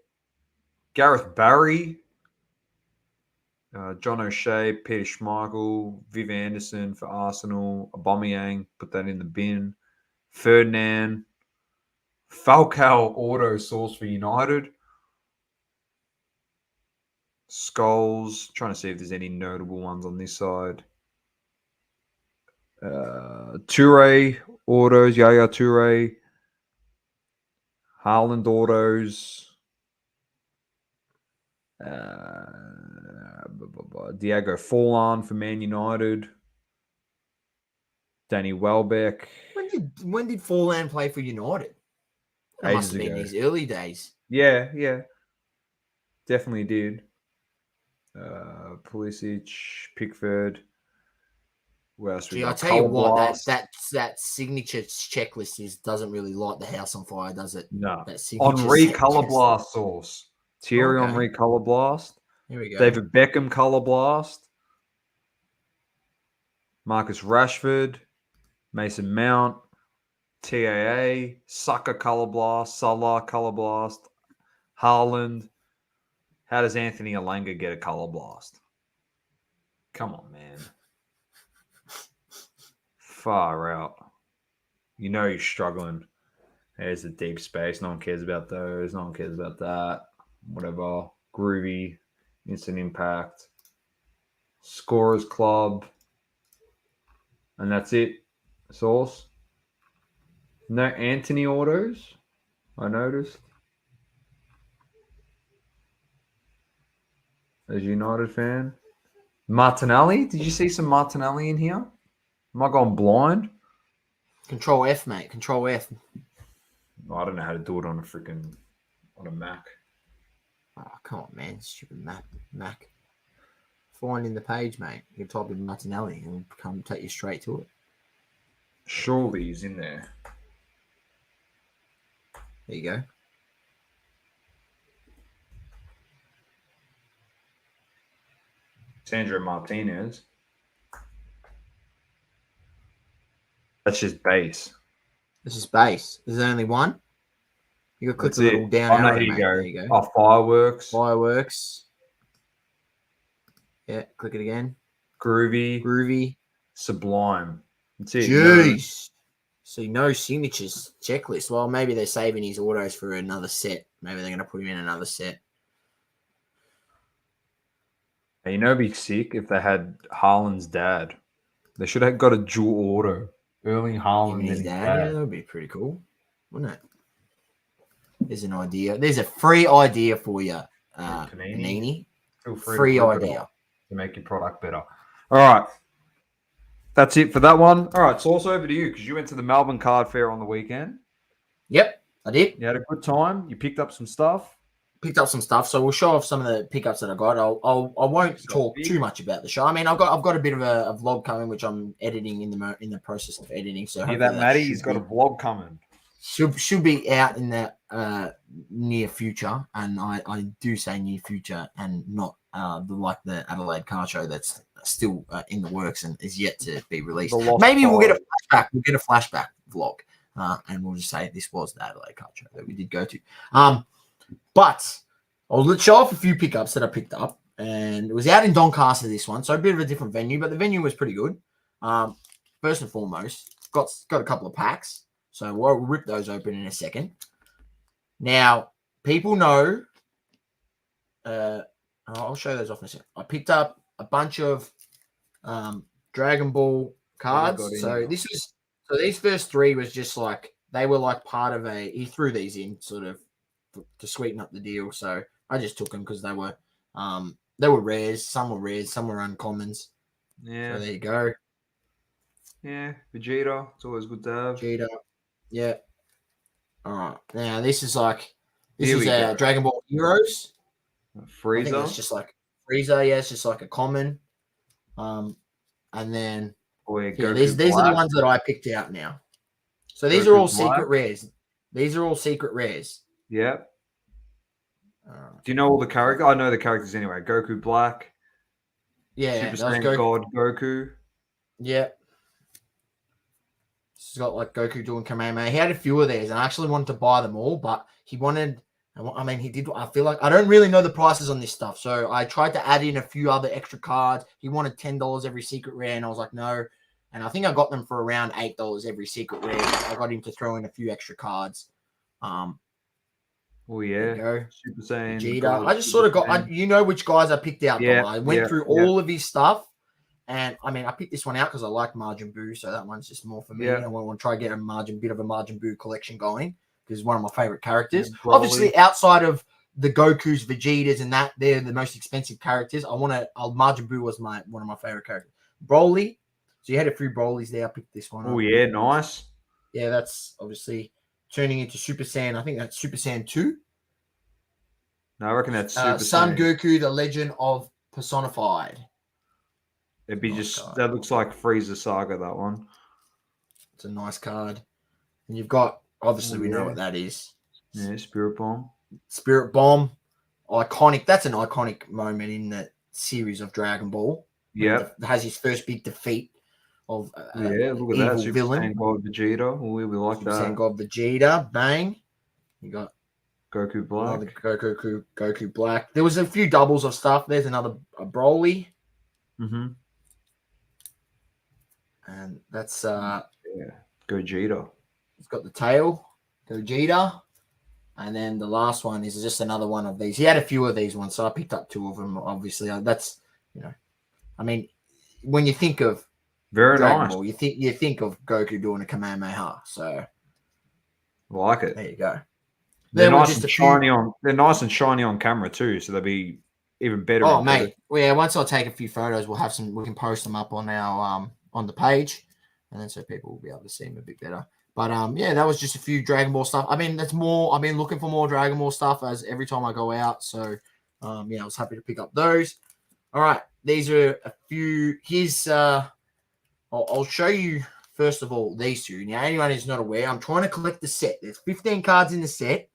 Gareth Barry, John O'Shea, Peter Schmeichel, Viv Anderson for Arsenal, Aubameyang, put that in the bin. Ferdinand, Falcao auto Source for United. Skulls, trying to see if there's any notable ones on this side. Toure autos, Yaya Toure. Haaland autos. Diego Forlan for Man United. Danny Welbeck. When did Forlan play for United? That must have been his early days. Yeah. Definitely did. Pulisic, Pickford. Where else we got? I'll tell you what, that signature checklist doesn't really light the house on fire, does it? No. That Henri Color Blast Sauce. Thierry Henry Color Blast. Here we go. David Beckham Color Blast. Marcus Rashford. Mason Mount. TAA. Saka Color Blast. Salah Color Blast. Haaland. How does Anthony Alanga get a Color Blast? Come on, man. Far out. You know you're struggling. There's the Deep Space. No one cares about those. No one cares about that. Whatever. Groovy. Instant Impact. Scorers Club. And that's it. Source. No Anthony autos, I noticed. As a United fan. Martinelli. Did you see some Martinelli in here? Am I going blind? Control F, mate. Control F. I don't know how to do it on a Mac. Oh, come on, man. Stupid Mac. Find in the page, mate. You can type in Martinelli and it'll come take you straight to it. Surely he's in there. There you go. Sandro Martinez. That's just base. This is base. There's only one. You got to click That's the little it. down Oh, no, arrow, here you mate. go. There you go. Oh, fireworks. Fireworks. Yeah, click it again. Groovy. Sublime. That's it. Jeez. See, no signatures checklist. Well, maybe they're saving his autos for another set. Maybe they're going to put him in another set. You know, it'd be sick if they had Haaland's dad. They should have got a dual auto. Erling Haaland and his dad. Yeah, that would be pretty cool, wouldn't it? There's an idea. There's a free idea for you. Panini. Feel free Free to print it idea. off to make your product better. All right. That's it for that one. All right, Sauce, over to you because you went to the Melbourne Card Fair on the weekend. Yep, I did. You had a good time. You picked up some stuff. Picked up some stuff, so we'll show off some of the pickups that I got. I won't talk too much about the show. I mean, I've got a bit of a vlog coming, which I'm editing in the process of editing. So Hear that, Matty? He's got a vlog coming. Should be out in the near future, and I do say near future, and not the Adelaide Car Show that's still in the works and is yet to be released. Maybe we'll get a flashback. We'll get a flashback vlog, and we'll just say this was the Adelaide Car Show that we did go to. But I'll show off a few pickups that I picked up, and it was out in Doncaster, this one, so a bit of a different venue, but the venue was pretty good. First and foremost, got a couple of packs, so we'll rip those open in a second. Now, people know, I'll show those off in a second. I picked up a bunch of Dragon Ball cards. So these first three was just like, they were like part of he threw these in sort of to sweeten up the deal. So I just took them because they were rares. Some were rares, some were uncommons. Yeah. So there you go. Yeah, Vegeta. It's always good to have. Vegeta. Yeah. All right. Now this is Dragon Ball Heroes. Frieza. I think it's just like Frieza. Yeah, it's just like a common. And then these are the ones that I picked out now. So these are all secret rares. These are all secret rares. Yeah. Do you know all the characters? I know the characters anyway. Goku Black. Yeah. Super Saiyan God Goku. Yeah. He's got like Goku doing Kamehameha. He had a few of these, and I actually wanted to buy them all, but he wanted. He did. I feel like I don't really know the prices on this stuff, so I tried to add in a few other extra cards. He wanted $10 every secret rare, and I was like, no. And I think I got them for around $8 every secret rare. I got him to throw in a few extra cards. Oh yeah, go. Super Saiyan. Vegeta. I just sort of got. You know which guys I picked out. Yeah, I went through all of his stuff, and I picked this one out because I like Majin Buu, so that one's just more for me. I want to try to get a bit of a Majin Buu collection going because it's one of my favorite characters. Yeah, obviously, outside of the Gokus, Vegetas, and that, they're the most expensive characters. Majin Buu was one of my favorite characters. Broly. So you had a few Brolys there. I picked this one up. Oh yeah, nice. Yeah, that's obviously turning into Super Saiyan. I think that's Super Saiyan 2. No, I reckon that's Super Son Saiyan. Goku, the Legend of Personified. It'd be that looks like Frieza Saga, that one. It's a nice card. And you've got, obviously, we know what that is. Yeah, Spirit Bomb. Spirit Bomb. Iconic. That's an iconic moment in the series of Dragon Ball. Yeah. Has his first big defeat of look at that. Super villain. Saiyan God Vegeta. Oh, we like Super that. Saiyan God Vegeta. Bang. You got Goku Black. Goku Black. There was a few doubles of stuff. There's another Broly. Mm-hmm. And that's Gogeta. It's got the tail, Gogeta. And then the last one is just another one of these. He had a few of these ones, so I picked up two of them. Obviously, that's when you think of very Dragon nice Ball, you think of Goku doing a Kamehameha. So like it. There you go. They're nice and shiny They're nice and shiny on camera too, so they'll be even better. Oh mate, well, yeah. Once I take a few photos, we'll have some. We can post them up on our on the page, and then so people will be able to see them a bit better. But that was just a few Dragon Ball stuff. That's more. I've been looking for more Dragon Ball stuff as every time I go out. So I was happy to pick up those. All right, these are a few. Here's I'll show you first of all these two. Now, anyone who's not aware, I'm trying to collect the set. There's 15 cards in the set.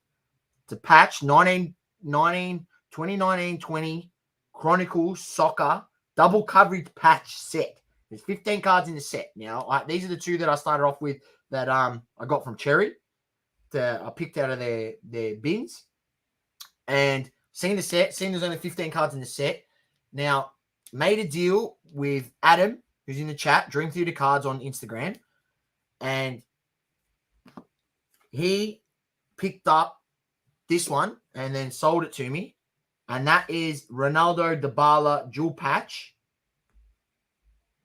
It's a patch 2019-20 Chronicles Soccer double coverage patch set. There's 15 cards in the set. Now, these are the two that I started off with that I got from Cherry. I picked out of their bins. And seeing the set, seeing there's only 15 cards in the set. Now, made a deal with Adam, who's in the chat, Dream Theater Cards on Instagram. And he picked up this one and then sold it to me. And that is Ronaldo Dybala dual patch.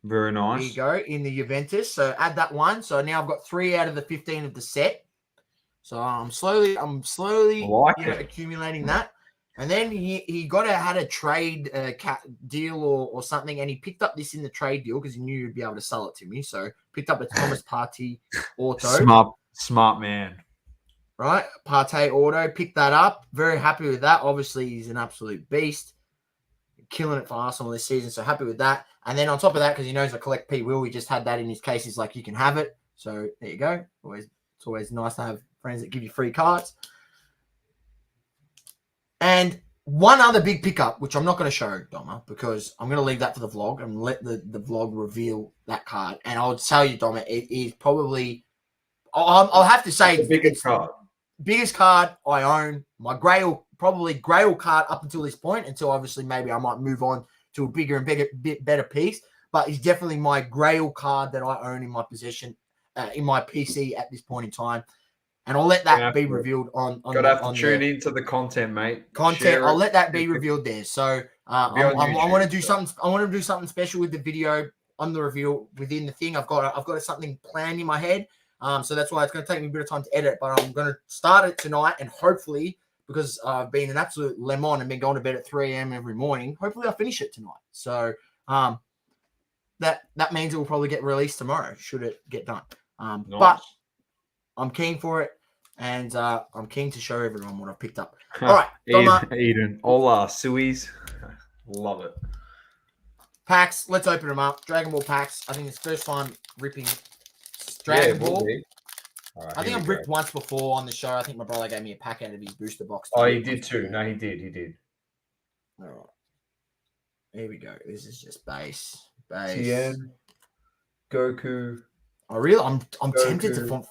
Very nice. There you go, in the Juventus. So add that one. So now I've got 3 out of the 15 of the set. So I'm slowly accumulating that. And then he had a trade deal or something, and he picked up this in the trade deal because he knew you'd be able to sell it to me. So picked up a Thomas Partey auto. Smart man. Right? Partey auto, picked that up. Very happy with that. Obviously, he's an absolute beast. Killing it for Arsenal this season, so happy with that. And then on top of that, because he knows I collect P. Will, he just had that in his case. He's like, you can have it. So there you go. It's always nice to have friends that give you free cards. And one other big pickup, which I'm not going to show, Doma, because I'm going to leave that for the vlog and let the vlog reveal that card. And I'll tell you, Doma, it is probably, I'll have to say, the biggest card. Biggest card I own. My Grail card up until this point, until obviously maybe I might move on to a bigger and bit better piece. But it's definitely my Grail card that I own in my possession, in my PC at this point in time. And I'll let that be revealed on. Gotta have to tune into the content, mate. I'll let that be revealed there. So I want to do something. I want to do something special with the video on the reveal within the thing. I've got something planned in my head. So that's why it's going to take me a bit of time to edit. But I'm going to start it tonight, and hopefully, because I've been an absolute lemon and been going to bed at 3 a.m. every morning, hopefully I'll finish it tonight. So that means it will probably get released tomorrow. Should it get done? Nice. But I'm keen for it, and I'm keen to show everyone what I've picked up. All right, Eden, hola, suies. Love it. Packs, let's open them up. Dragon Ball packs. I think it's first time ripping Dragon Ball. Right, I think I've ripped once before on the show. I think my brother gave me a pack out of his booster box. Oh, he did too. No, he did. All right. Here we go. This is just base. Tien, Goku. I'm tempted to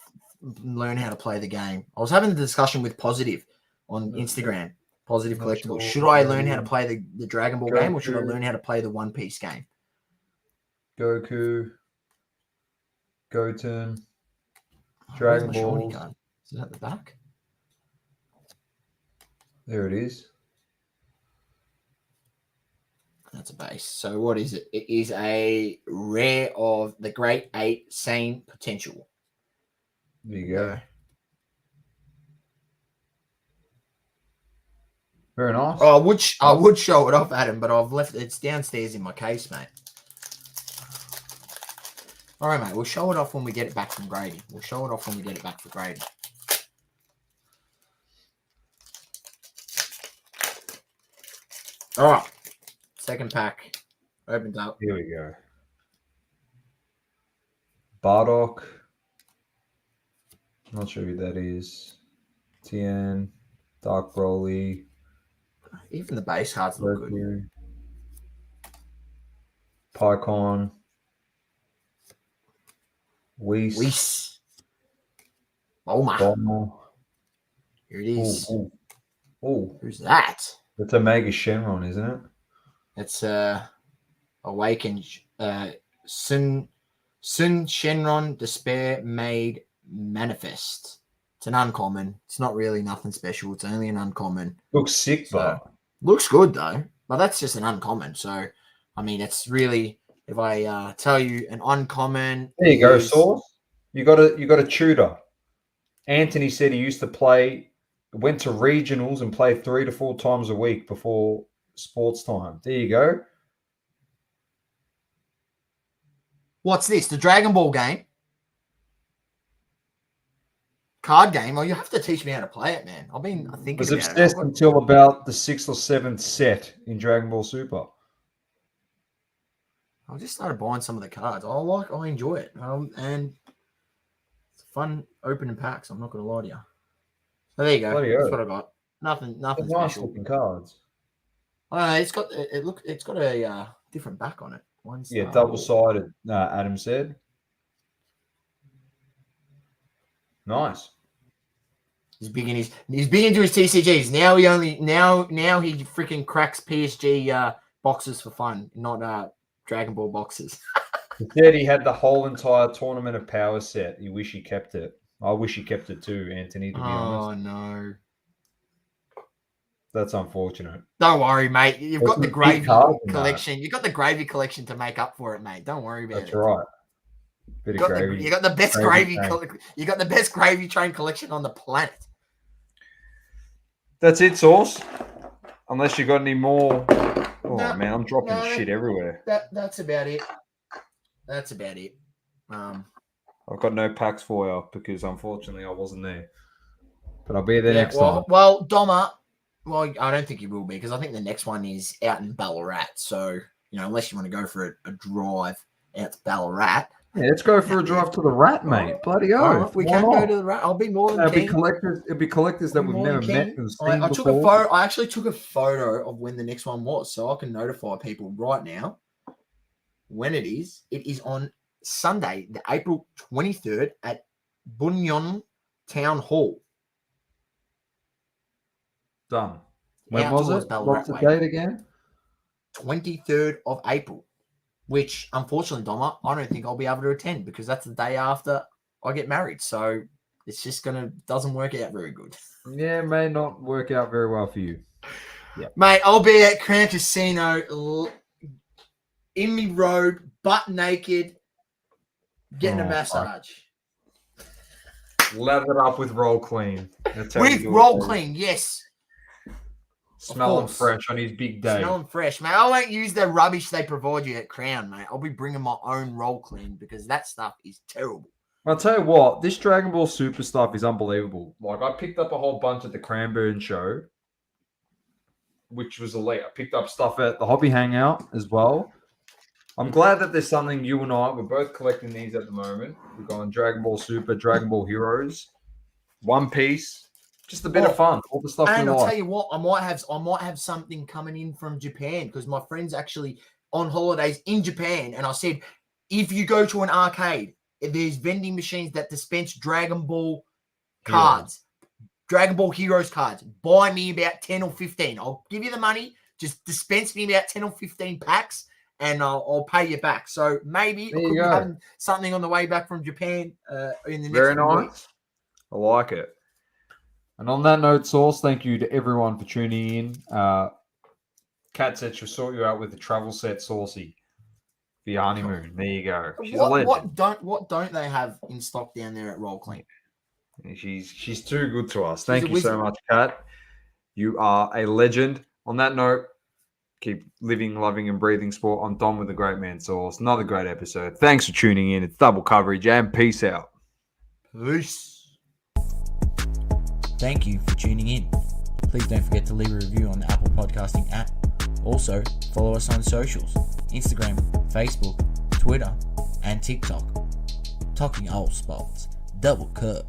learn how to play the game. I was having a discussion with Positive on Instagram. Positive Collectibles. Should I learn how to play the Dragon Ball game, or should I learn how to play the One Piece game? Goku, Goten, Dragon Ball. Is it at the back? There it is. That's a base. So what is it? It is a rare of the Great 8 Sane Potential. There you go. Very nice. Oh, I would show it off, Adam, but I've left it's downstairs in my case, mate. All right, mate. We'll show it off when we get it back from Grady. For Grady. All right. Second pack opened up. Here we go. Bardock. Not sure who that is. Tien, Dark Broly. Even the base cards look good. Pycon. Whis. Bulma. Here it is. Oh. Who's that? That's Omega Shenron, isn't it? It's Awakened Sun Shenron Despair Made Manifest. It's an uncommon. It's not really nothing special. It's only an uncommon. Looks sick, though. Looks good, though. But that's just an uncommon. So, I mean, it's really, if I tell you an uncommon. There you go, Sauce. You got a tutor. Anthony said he used to went to regionals and played 3 to 4 times a week before sports time. There you go. What's this? The Dragon Ball game? Card game? Oh, you have to teach me how to play it, man. I've been thinking was about obsessed until about the 6th or 7th set in Dragon Ball Super. I just started buying some of the cards. I enjoy it. And it's fun opening packs. I'm not going to lie to you. So there you go. That's what I got. Nothing nice special. Looking cards. It's got a different back on it. Double-sided. Adam said. Nice. He's big into his TCGs. Now he freaking cracks PSG boxes for fun, not Dragon Ball boxes. He said he had the whole entire Tournament of Power set. He wish he kept it. I wish he kept it too, Anthony, to be honest. Oh no. That's unfortunate. Don't worry, mate. You've got the gravy collection. You've got the gravy collection to make up for it, mate. Don't worry about it. That's right. Bit of gravy. You got the best gravy. You got the best gravy train collection on the planet. That's it, Sauce. Unless you got any more. Oh, No, man, I'm dropping no. shit everywhere. That's about it. That's about it. I've got no packs for you because, unfortunately, I wasn't there. But I'll be there next time. Well, Doma. Well, I don't think you will be because I think the next one is out in Ballarat. So unless you want to go for a drive out to Ballarat. Yeah, let's go for a drive to the Rat, mate. Bloody oath. We Why can not? go to the Rat. I'll be more than It'd keen. be collectors that we've More never than met keen. and seen I took before. a photo. I actually took a photo of when the next one was, so I can notify people right now when it is. It is on Sunday, the April 23rd at Bunyon Town Hall. Done. When was Outdoors it? Ballarat What's the way. date again? 23rd of April, which unfortunately, Doma, I don't think I'll be able to attend because that's the day after I get married. So it's just doesn't work out very good. Yeah, it may not work out very well for you. Yeah. Mate, I'll be at Crown Casino in me robe, butt naked, getting a massage. Lather it up with Roll Clean. That's how With you do it, roll dude. clean, yes. Smelling course. fresh on his big day. Smelling fresh, mate. I won't use the rubbish they provide you at Crown, mate. I'll be bringing my own roll clean because that stuff is terrible. I'll tell you what, this Dragon Ball Super stuff is unbelievable. Like, I picked up a whole bunch at the Cranbourne show, which was elite. I picked up stuff at the Hobby Hangout as well. I'm glad that there's something you and we're both collecting these at the moment. We're going Dragon Ball Super, Dragon Ball Heroes, One Piece, just a bit of fun. All the stuff And we I'll like. tell you what, I might have something coming in from Japan because my friend's actually on holidays in Japan, and I said, if you go to an arcade, there's vending machines that dispense Dragon Ball cards, Dragon Ball Heroes cards. Buy me about 10 or 15. I'll give you the money. Just dispense me about 10 or 15 packs, and I'll pay you back. So maybe I could be having something on the way back from Japan in the next Very week. nice. I like it. And on that note, Source, thank you to everyone for tuning in. Kat said she'll sort you out with the travel set, Saucy, for your honeymoon. There you go. She's a legend. What don't they have in stock down there at Roll Clean? She's too good to us. She's Thank a you wizard. so much, Kat. You are a legend. On that note, keep living, loving, and breathing sport. I'm Dom with the Great Man Source. Another great episode. Thanks for tuning in. It's double coverage, and peace out. Peace. Thank you for tuning in. Please don't forget to leave a review on the Apple Podcasting app. Also, follow us on socials, Instagram, Facebook, Twitter, and TikTok. Talking All Sports, Double Curve.